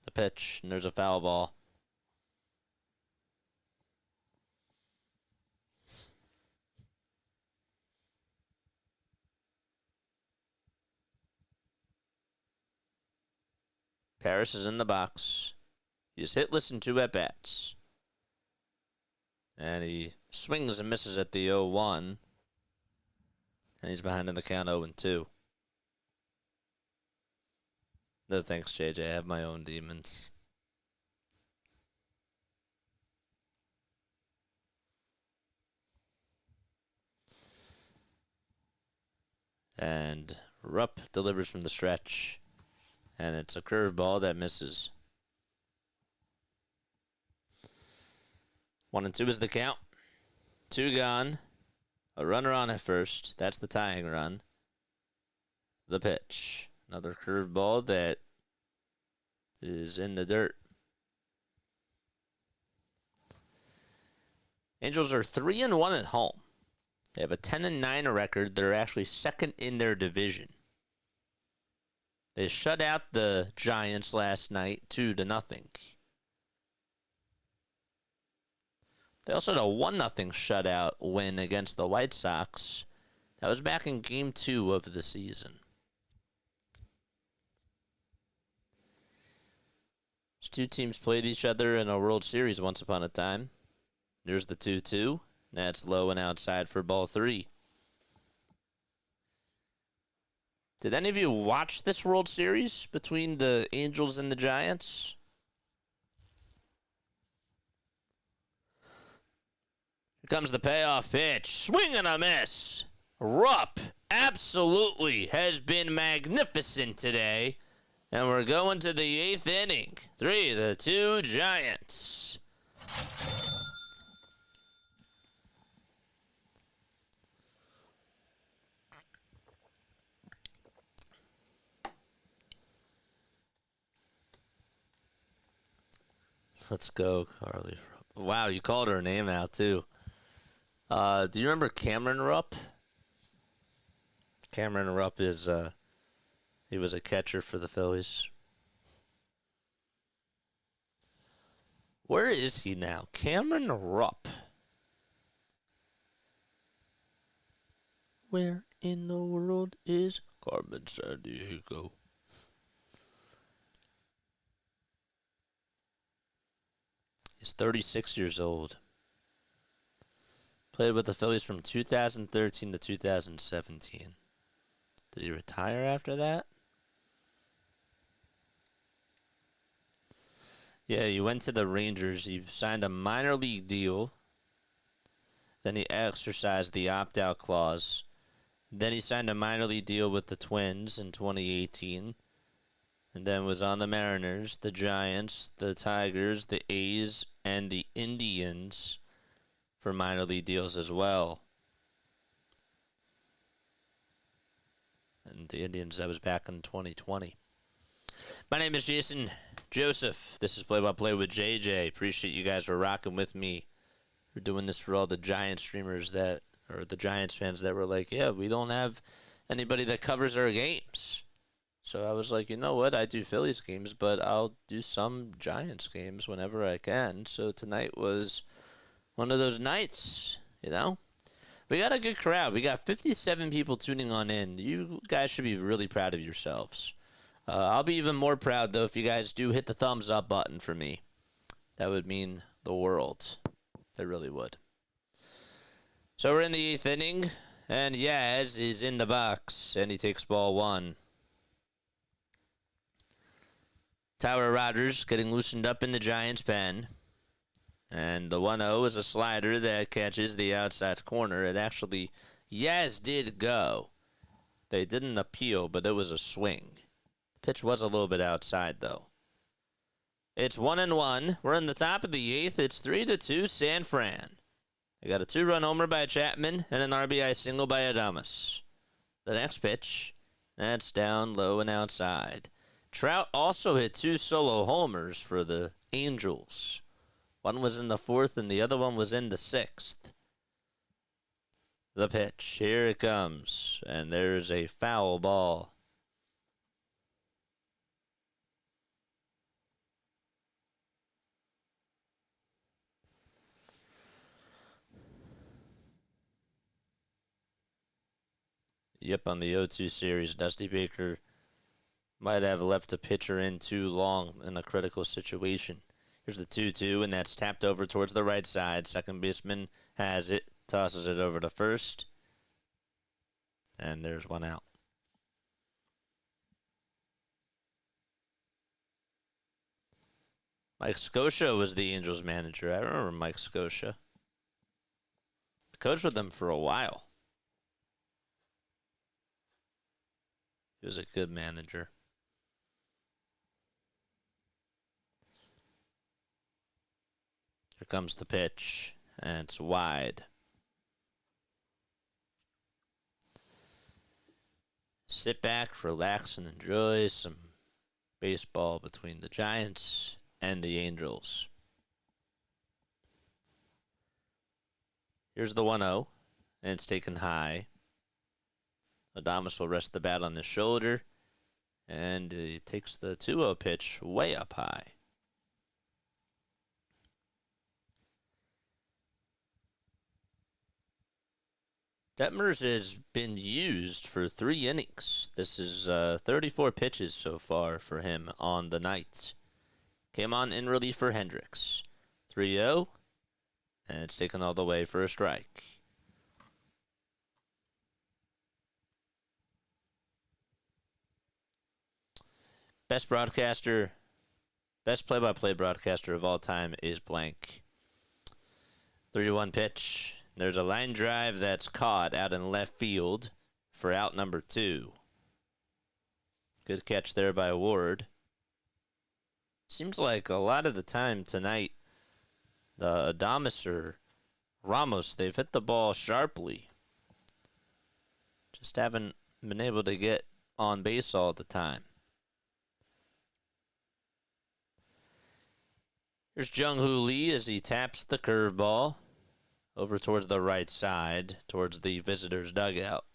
The pitch, and there's a foul ball. Harris is in the box. He is hitless in 2 at-bats. And he swings and misses at the 0-1. And he's behind in the count 0-2. No thanks, JJ. I have my own demons. And Rupp delivers from the stretch. And it's a curveball that misses. 1-2 is the count. 2 gone. A runner on at first. That's the tying run. The pitch. Another curveball that is in the dirt. Angels are 3-1 at home. They have a 10-9 record. They're actually second in their division. They shut out the Giants last night 2-0. They also had a 1-0 shutout win against the White Sox. That was back in Game 2 of the season. These 2 teams played each other in a World Series once upon a time. There's the 2-2. That's low and outside for ball 3. Did any of you watch this World Series between the Angels and the Giants? Here comes the payoff pitch. Swing and a miss. Rupp absolutely has been magnificent today. And we're going to the 8th inning. 3-2 Giants. Let's go, Carly. Wow, you called her name out, too. Do you remember Cameron Rupp? Cameron Rupp is, he was a catcher for the Phillies. Where is he now? Cameron Rupp. Where in the world is Carmen Sandiego? He's 36 years old. Played with the Phillies from 2013 to 2017. Did he retire after that? Yeah, he went to the Rangers. He signed a minor league deal. Then he exercised the opt-out clause. Then he signed a minor league deal with the Twins in 2018. And then was on the Mariners, the Giants, the Tigers, the A's, and the Indians for minor league deals as well. And the Indians, that was back in 2020. My name is Jason Joseph. This is Play-by-Play with JJ. Appreciate you guys for rocking with me. We're doing this for all the Giants streamers that, or the Giants fans that were like, yeah, we don't have anybody that covers our games. So I was like, you know what? I do Phillies games, but I'll do some Giants games whenever I can. So tonight was one of those nights, you know? We got a good crowd. We got 57 people tuning on in. You guys should be really proud of yourselves. I'll be even more proud, though, if you guys do hit the thumbs up button for me. That would mean the world. It really would. So we're in the 8th inning, and Yaz is in the box, and he takes ball 1. Tyler Rogers getting loosened up in the Giants' pen. And the 1-0 is a slider that catches the outside corner. And actually, Yaz did go. They didn't appeal, but it was a swing. The pitch was a little bit outside, though. It's 1-1. We're in the top of the 8th. It's 3-2 San Fran. They got a 2-run homer by Chapman and an RBI single by Adames. The next pitch, that's down low and outside. Trout also hit 2 solo homers for the Angels. One was in the 4th and the other one was in the 6th. The pitch, here it comes, and there's a foul ball. Yep, on the 0-2 series, Dusty Baker Might have left a pitcher in too long in a critical situation. Here's the 2-2, and that's tapped over towards the right side. Second baseman has it, tosses it over to first, and there's one out. Mike Scotia was the Angels manager. I remember Mike Scotia. Coached with them for a while. He was a good manager. Here comes the pitch, and it's wide. Sit back, relax, and enjoy some baseball between the Giants and the Angels. Here's the 1-0, and it's taken high. Adames will rest the bat on the shoulder, and he takes the 2-0 pitch way up high. Detmers has been used for 3 innings. This is 34 pitches so far for him on the night. Came on in relief for Hendricks. 3-0, and it's taken all the way for a strike. Best play-by-play broadcaster of all time is blank. 3-1 pitch. There's a line drive that's caught out in left field for out number 2. Good catch there by Ward. Seems like a lot of the time tonight, the Adames or Ramos, they've hit the ball sharply. Just haven't been able to get on base all the time. Here's Jung-Hoo Lee as he taps the curveball over towards the right side, towards the visitors' dugout.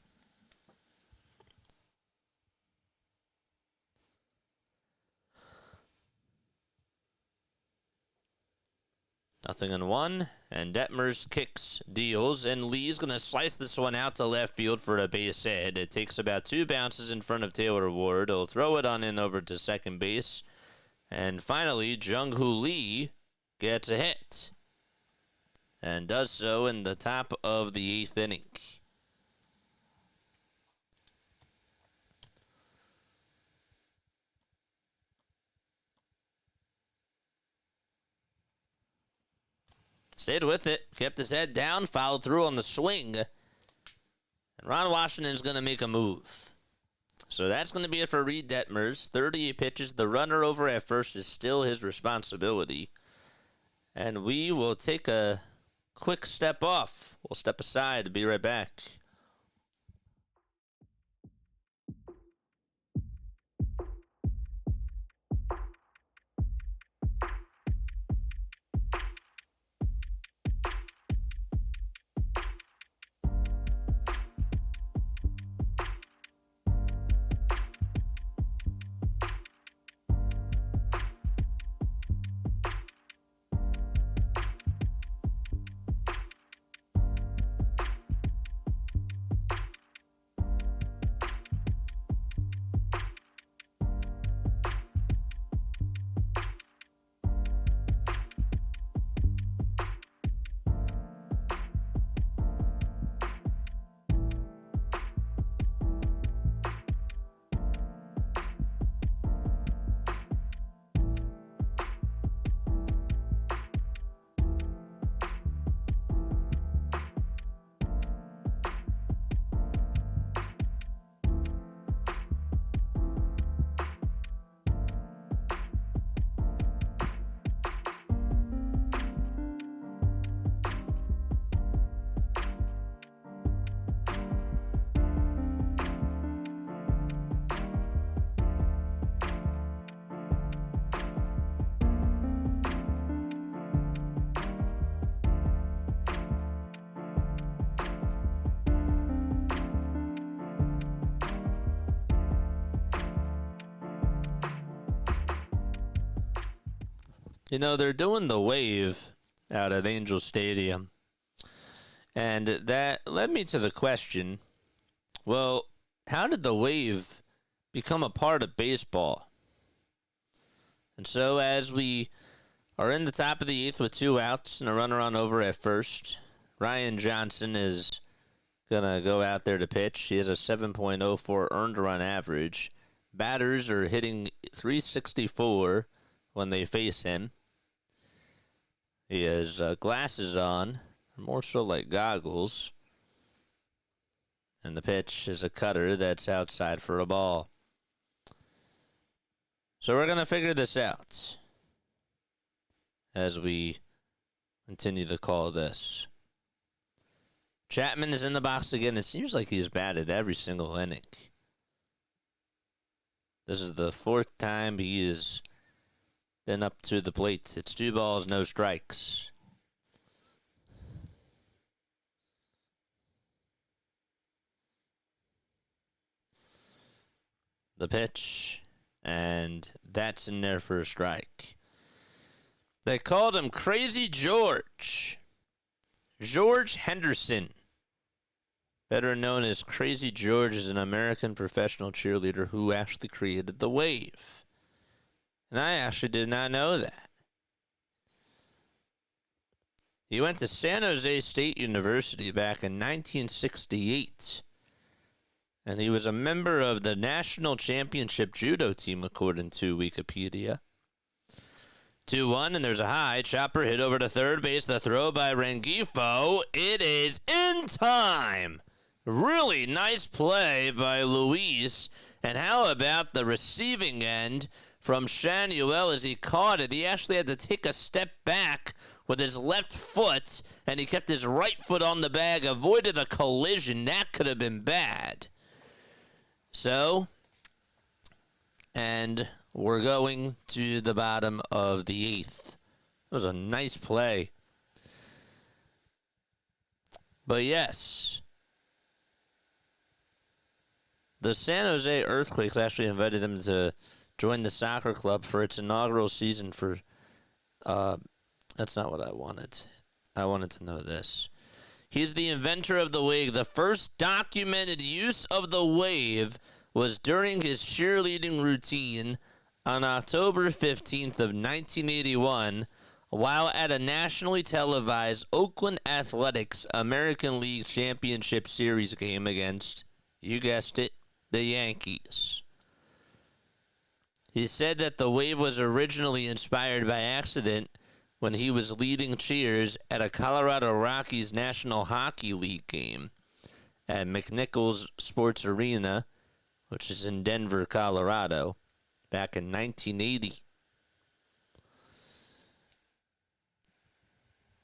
Nothing in one, and Detmers kicks, deals, and Lee's going to slice this one out to left field for a base hit. It takes about 2 bounces in front of Taylor Ward. He'll throw it on in over to second base. And finally, Jung-Hoo Lee gets a hit, and does so in the top of the 8th inning. Stayed with it, kept his head down, followed through on the swing. And Ron Washington's going to make a move. So that's going to be it for Reed Detmers. 38 pitches. The runner over at first is still his responsibility. And we will take a quick step off. We'll step aside. Be right back. You know, they're doing the wave out at Angel Stadium. And that led me to the question, well, how did the wave become a part of baseball. And so as we are in the top of the 8th with 2 outs and a runner on over at first, Ryan Johnson is going to go out there to pitch. He has a 7.04 earned run average. Batters are hitting .364 when they face him. He has glasses on, more so like goggles. And the pitch is a cutter that's outside for a ball. So we're going to figure this out as we continue to call this. Chapman is in the box again. It seems like he's batted every single inning. This is the 4th time he has been up to the plate. It's 2 balls, no strikes. The pitch, and that's in there for a strike. They called him Crazy George. George Henderson, better known as Crazy George, is an American professional cheerleader who actually created the wave. And I actually did not know that. He went to San Jose State University back in 1968. And he was a member of the national championship judo team, according to Wikipedia. 2-1, and there's a high. Chopper hit over to third base. The throw by Rengifo. It is in time. Really nice play by Luis. And how about the receiving end from Shanuel as he caught it? He actually had to take a step back with his left foot, and he kept his right foot on the bag, avoided a collision. That could have been bad. So, and we're going to the bottom of the 8th. It was a nice play. But yes, the San Jose Earthquakes actually invited him to join the soccer club for its inaugural season for, that's not what I wanted. I wanted to know this. He's the inventor of the wave. The first documented use of the wave was during his cheerleading routine on October 15th of 1981 while at a nationally televised Oakland Athletics American League Championship Series game against, you guessed it, the Yankees. He said that the wave was originally inspired by accident when he was leading cheers at a Colorado Rockies National Hockey League game at McNichols Sports Arena, which is in Denver, Colorado, back in 1980.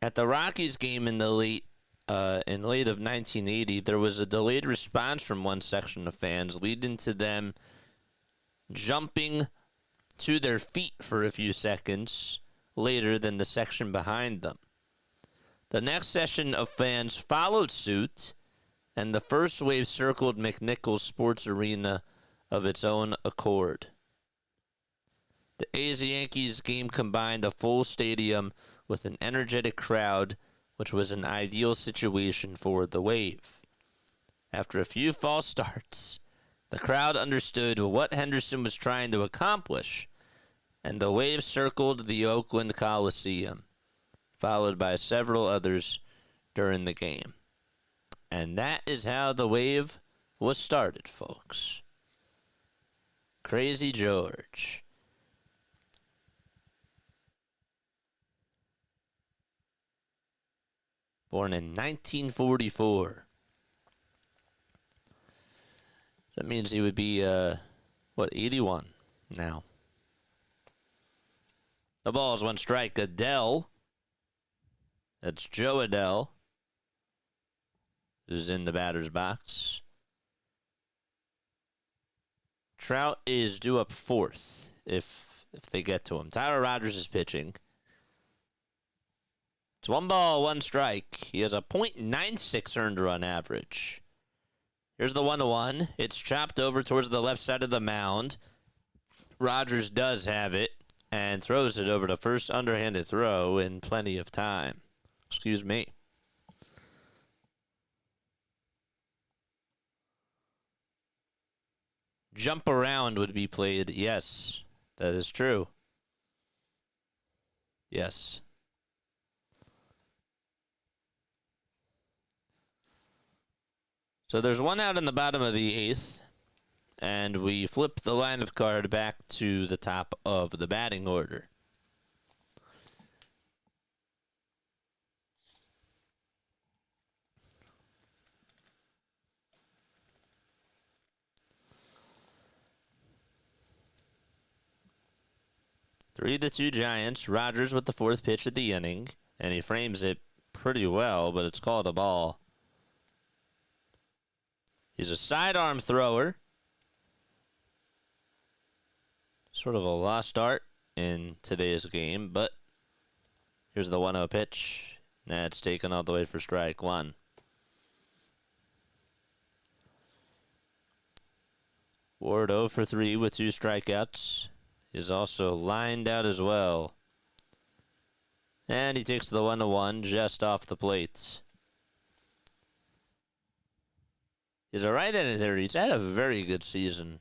At the Rockies game in late of 1980, there was a delayed response from one section of fans, leading to them jumping to their feet for a few seconds later than the section behind them. The next session of fans followed suit, and the first wave circled McNichols Sports Arena of its own accord. The A's-Yankees game combined a full stadium with an energetic crowd, which was an ideal situation for the wave. After a few false starts, the crowd understood what Henderson was trying to accomplish, and the wave circled the Oakland Coliseum, followed by several others during the game. And that is how the wave was started, folks. Crazy George. Born in 1944. That means he would be, 81 now. The ball is one strike. Adele. That's Joe Adele, who's in the batter's box. Trout is due up 4th if they get to him. Tyler Rogers is pitching. It's 1 ball, 1 strike. He has a .96 earned run average. Here's the 1-1. It's chopped over towards the left side of the mound. Rogers does have it and throws it over to first, underhanded throw in plenty of time. Excuse me. jump around would be played. Yes, that is true. Yes. So there's one out in the bottom of the 8th, and we flip the lineup card back to the top of the batting order. Three to two Giants. Rogers with the 4th pitch of the inning, and he frames it pretty well, but it's called a ball. He's a sidearm thrower. Sort of a lost art in today's game, but here's the 1-0 pitch. That's taken all the way for strike one. Ward 0 for 3 with 2 strikeouts. Is also lined out as well. And he takes the 1-1 just off the plate. He's a right-handed hitter. He's had a very good season.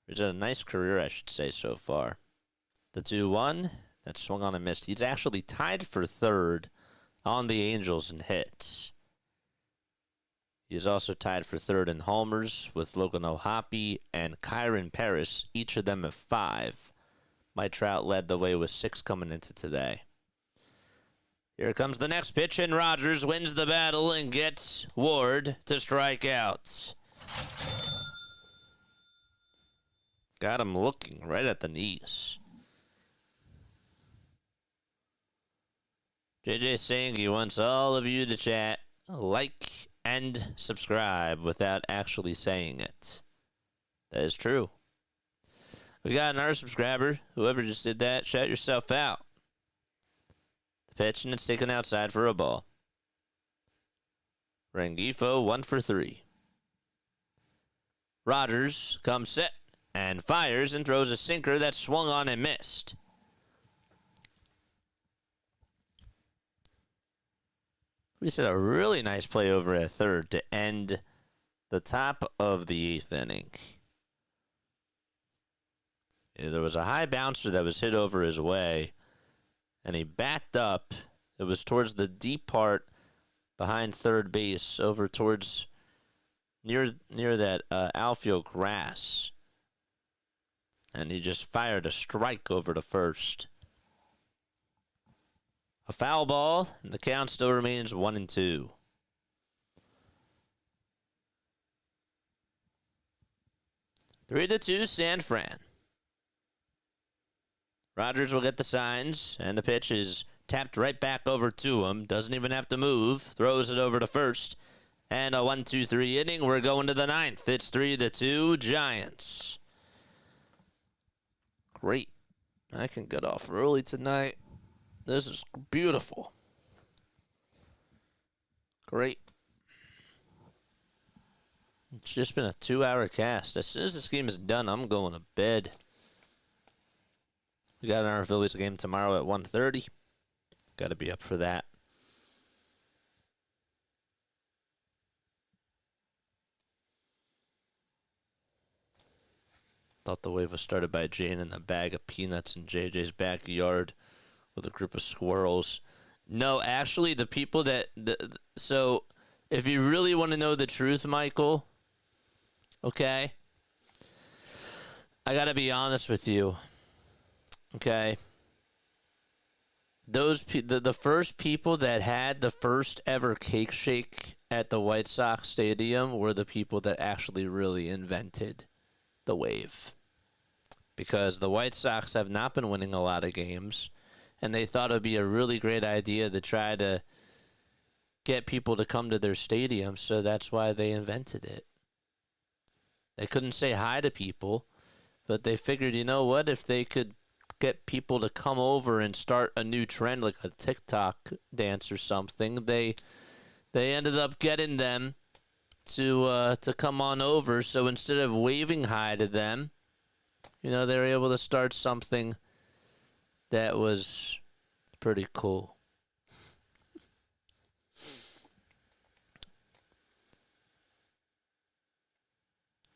He's had a nice career, I should say, so far. The 2-1, that swung on and missed. He's actually tied for 3rd on the Angels in hits. He's also tied for 3rd in homers with Logan O'Hoppe and Kyron Paris, each of them at 5. Mike Trout led the way with 6 coming into today. Here comes the next pitch, and Rogers wins the battle and gets Ward to strike out. Got him looking right at the knees. JJ saying he wants all of you to chat, like, and subscribe without actually saying it. That is true. We got another subscriber. Whoever just did that, shout yourself out. The pitch, and it's taken outside for a ball. Rengifo 1 for 3. Rogers comes set and fires and throws a sinker that swung on and missed. We said a really nice play over at 3rd to end the top of the 8th inning. There was a high bouncer that was hit over his way, and he backed up. It was towards the deep part behind 3rd base, over towards near that outfield grass. And he just fired a strike over to 1st. A foul ball, and the count still remains 1-2. Three to two, San Fran. Rogers will get the signs, and the pitch is tapped right back over to him. Doesn't even have to move. Throws it over to 1st. And a 1-2-3 inning. We're going to the 9th. It's 3-2, Giants. Great. I can get off early tonight. This is beautiful. Great. It's just been a 2-hour cast. As soon as this game is done, I'm going to bed. We got our Phillies game tomorrow at 1:30. Got to be up for that. Thought the wave was started by Jane and a bag of peanuts in JJ's backyard with a group of squirrels. No, actually, the people that... So, if you really want to know the truth, Michael, okay, I got to be honest with you, okay? The first people that had the first ever cake shake at the White Sox Stadium were the people that actually really invented the wave. Because the White Sox have not been winning a lot of games, and they thought it would be a really great idea to try to get people to come to their stadium, so that's why they invented it. They couldn't say hi to people, but they figured, you know what, if they could get people to come over and start a new trend like a TikTok dance or something, they ended up getting them to come on over. So instead of waving hi to them, you know, they were able to start something that was pretty cool.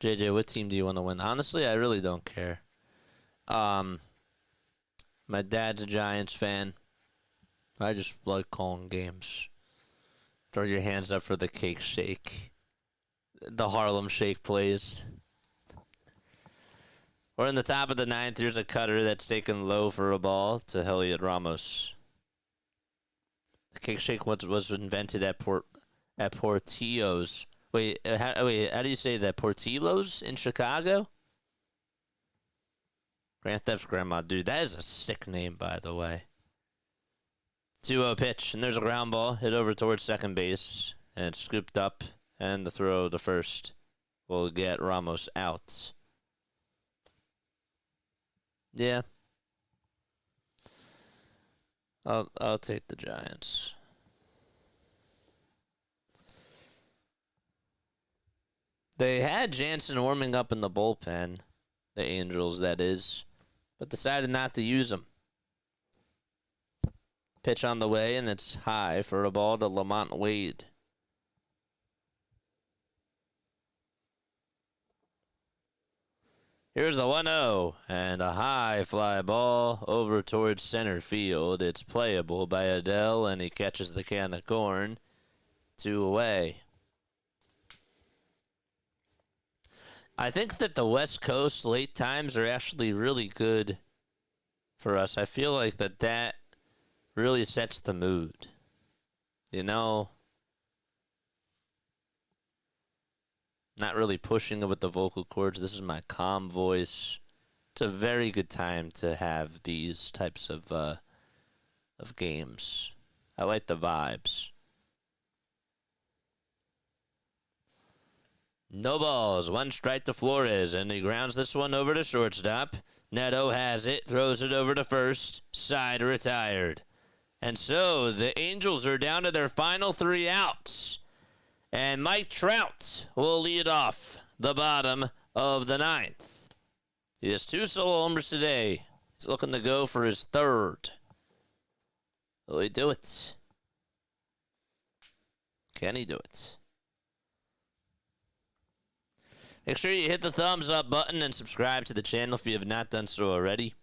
JJ, what team do you want to win? Honestly, I really don't care. My dad's a Giants fan. I just like calling games. Throw your hands up for the cake shake. The Harlem Shake plays. We're in the top of the ninth. Here's a cutter that's taken low for a ball to Heliot Ramos. The cake shake was invented at Portillo's. Wait, how do you say that? Portillo's in Chicago? Grand Theft's grandma. Dude, that is a sick name, by the way. 2-0 pitch, and there's a ground ball hit over towards second base, and it's scooped up, and the throw to first will get Ramos out. Yeah. I'll take the Giants. They had Jansen warming up in the bullpen, the Angels, that is, but decided not to use him. Pitch on the way, and it's high for a ball to Lamont Wade. Here's the 1-0, and a high fly ball over towards center field. It's playable by Adele, and he catches the can of corn. 2 away. I think that the West Coast late times are actually really good for us. I feel like that really sets the mood. You know? Not really pushing it with the vocal cords. This is my calm voice. It's a very good time to have these types of games. I like the vibes. No balls. 1 strike to Flores, and he grounds this one over to shortstop. Neto has it, throws it over to first. Side retired. And so the Angels are down to their final 3 outs. And Mike Trout will lead off the bottom of the 9th. He has 2 solo homers today. He's looking to go for his 3rd. Will he do it? Can he do it? Make sure you hit the thumbs up button and subscribe to the channel if you have not done so already.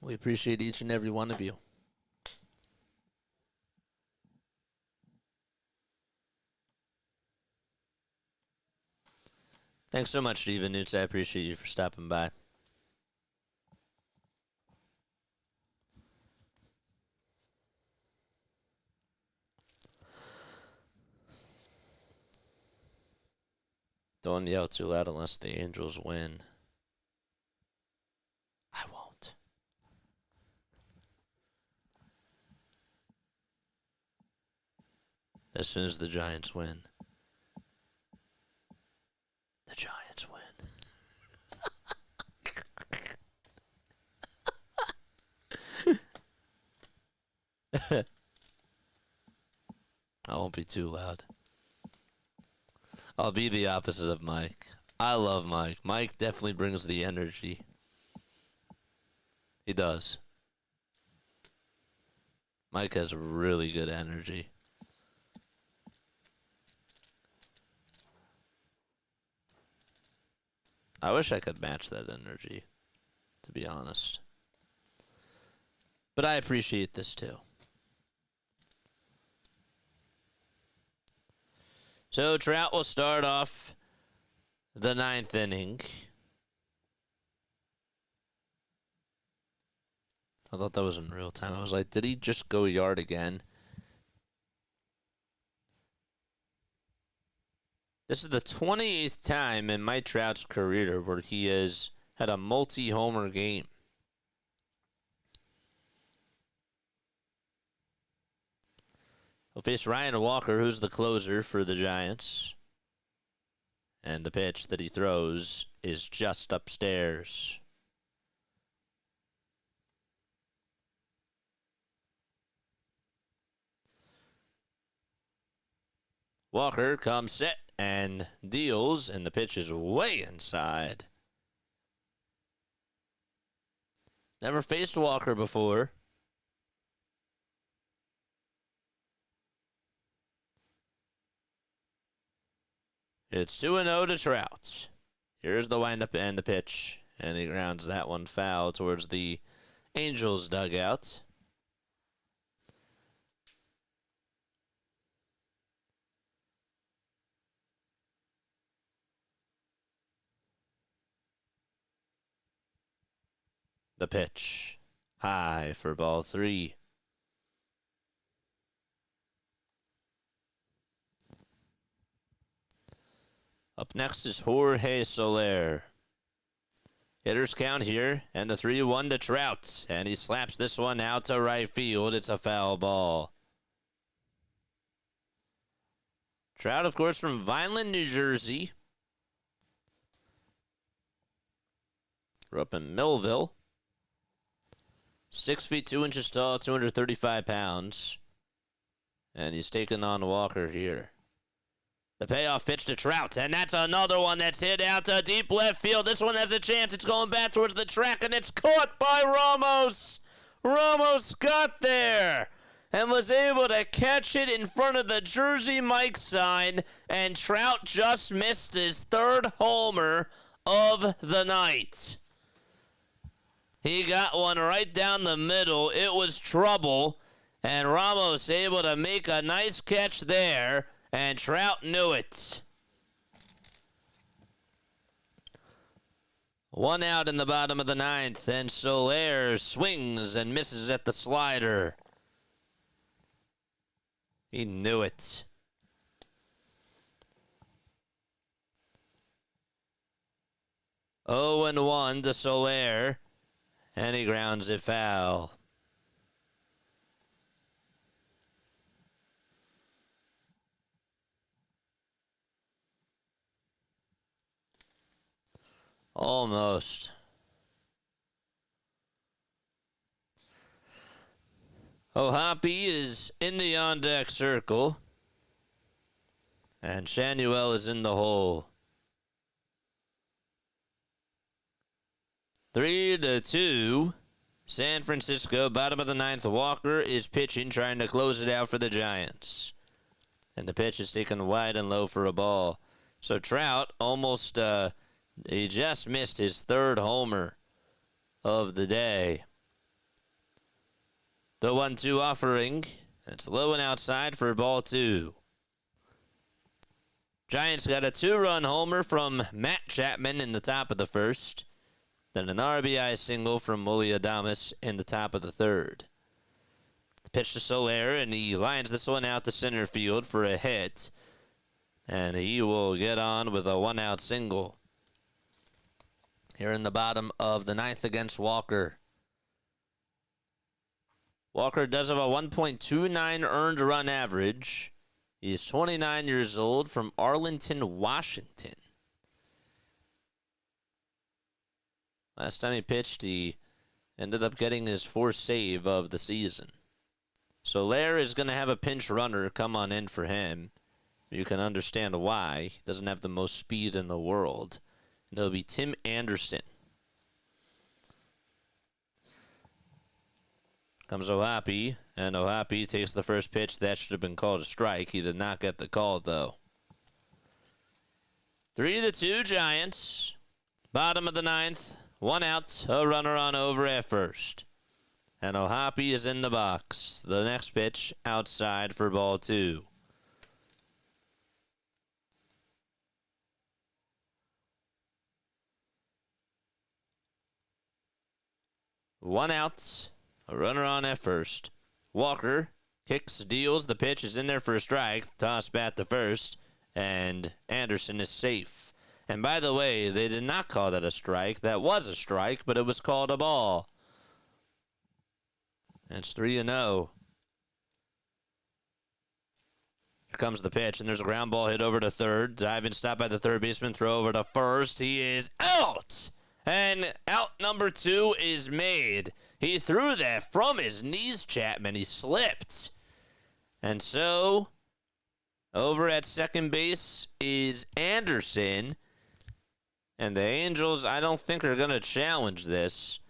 We appreciate each and every one of you. Thanks so much, Steven Newts. I appreciate you for stopping by. Don't yell too loud unless the Angels win. I won't. As soon as the Giants win. The Giants win. I won't be too loud. I'll be the opposite of Mike. I love Mike. Mike definitely brings the energy. He does. Mike has really good energy. I wish I could match that energy, to be honest. But I appreciate this too. So Trout will start off the 9th inning. I thought that was in real time. I was like, did he just go yard again? This is the 28th time in Mike Trout's career where he has had a multi-homer game. He'll face Ryan Walker, who's the closer for the Giants. And the pitch that he throws is just upstairs. Walker comes set and deals, and the pitch is way inside. Never faced Walker before. It's 2-0 to Trout. Here's the windup and the pitch. And he grounds that one foul towards the Angels dugout. The pitch. High for ball 3. Up next is Jorge Soler. Hitters count here, and the 3-1 to Trout. And he slaps this one out to right field. It's a foul ball. Trout, of course, from Vineland, New Jersey. Grew up in Millville. 6 feet 2 inches tall, 235 pounds. And he's taking on Walker here. The payoff pitch to Trout, and that's another one that's hit out to deep left field. This one has a chance. It's going back towards the track, and it's caught by Ramos. Ramos got there and was able to catch it in front of the Jersey Mike sign, and Trout just missed his 3rd homer of the night. He got one right down the middle. It was trouble, and Ramos able to make a nice catch there, and Trout knew it. 1 out in the bottom of the 9th, and Soler swings and misses at the slider. He knew it. Oh, and 1 to Soler. And he grounds it foul. Almost. O'Hoppe is in the on-deck circle. And Shanuel is in the hole. 3-2. San Francisco, bottom of the 9th. Walker is pitching, trying to close it out for the Giants. And the pitch is taken wide and low for a ball. So Trout almost, he just missed his 3rd homer of the day. The 1-2 offering. It's low and outside for ball 2. Giants got a 2-run homer from Matt Chapman in the top of the 1st. Then an RBI single from Willie Adames in the top of the 3rd. The pitch to Soler, and he lines this one out to center field for a hit. And he will get on with a 1-out single. Here in the bottom of the 9th against Walker. Walker does have a 1.29 earned run average. He's 29 years old, from Arlington, Washington. Last time he pitched, he ended up getting his 4th save of the season. Soler is going to have a pinch runner come on in for him. You can understand why. He doesn't have the most speed in the world. And it'll be Tim Anderson. Comes O'Hoppe, and O'Hoppe takes the first pitch. That should have been called a strike. He did not get the call, though. 3-2 Giants. Bottom of the 9th. 1 out, a runner on over at first. And O'Hoppe is in the box. The next pitch outside for ball 2. One out, a runner on at first. Walker kicks, deals, the pitch is in there for a strike. Toss bat to first, and Anderson is safe. And by the way, they did not call that a strike. That was a strike, but it was called a ball. It's 3-0. Here comes the pitch, and there's a ground ball hit over to third. Diving stop by the third baseman, throw over to first. He is out! And out number 2 is made. He threw that from his knees, Chapman. He slipped. And so, over at second base is Anderson. And the Angels, I don't think, are going to challenge this.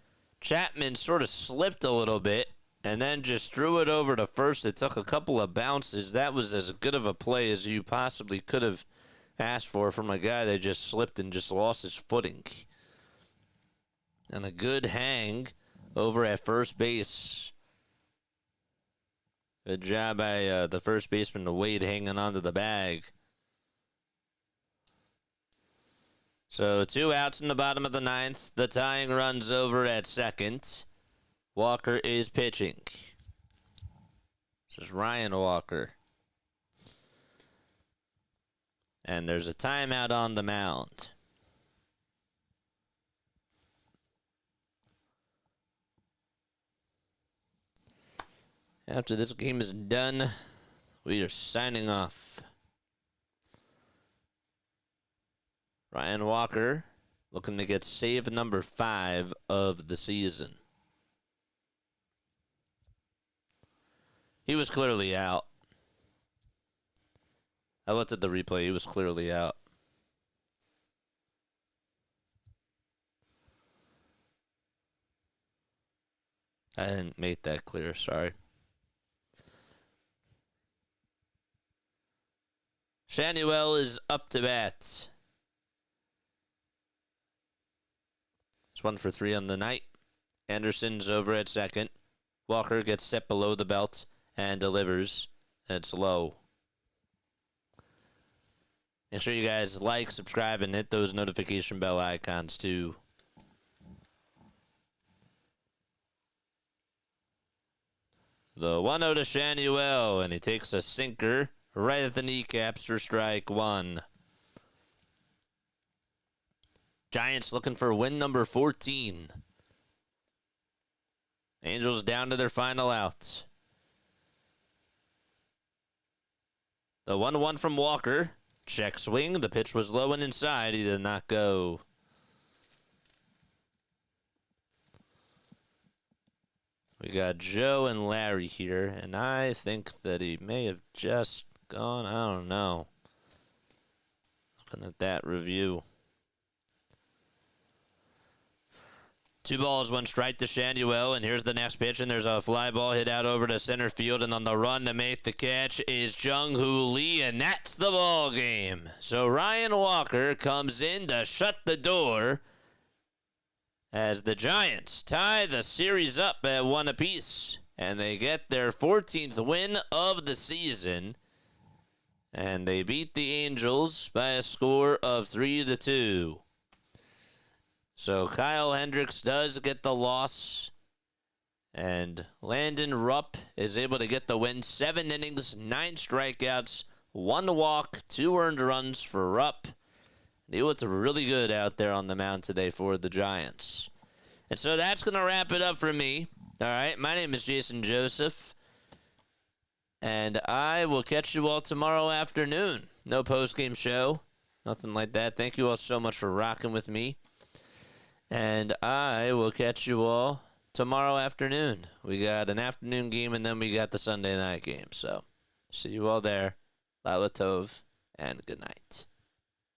Chapman sort of slipped a little bit and then just threw it over to first. It took a couple of bounces. That was as good of a play as you possibly could have asked for from a guy that just slipped and just lost his footing. And a good hang over at first base. Good job by the first baseman, Wade, hanging onto the bag. So 2 outs in the bottom of the 9th. The tying run's over at second. Walker is pitching. This is Ryan Walker. And there's a timeout on the mound. After this game is done, we are signing off. Ryan Walker looking to get save number 5 of the season. He was clearly out. I looked at the replay. He was clearly out. I didn't make that clear. Sorry. Shanuel is up to bat. It's 1 for 3 on the night. Anderson's over at second. Walker gets set below the belt and delivers. It's low. Make sure you guys like, subscribe, and hit those notification bell icons too. The 1-0 to Shanuel, and he takes a sinker right at the kneecaps for strike 1. Giants looking for win number 14. Angels down to their final out. The 1-1 from Walker. Check swing. The pitch was low and inside. He did not go. We got Joe and Larry here, and I think that he may have just gone. I don't know. Looking at that review. 2 balls, 1 strike to Shanuel, and here's the next pitch, and there's a fly ball hit out over to center field, and on the run to make the catch is Jung-Hoo Lee, and that's the ball game. So Ryan Walker comes in to shut the door as the Giants tie the series up at 1 apiece, and they get their 14th win of the season, and they beat the Angels by a score of 3-2. So Kyle Hendricks does get the loss, and Landon Rupp is able to get the win. 7 innings, 9 strikeouts, 1 walk, 2 earned runs for Rupp. He looked really good out there on the mound today for the Giants. And so that's going to wrap it up for me. All right, my name is Jason Joseph, and I will catch you all tomorrow afternoon. No post-game show, nothing like that. Thank you all so much for rocking with me. And I will catch you all tomorrow afternoon. We got an afternoon game, and then we got the Sunday night game. So see you all there. Lila Tov, and good night.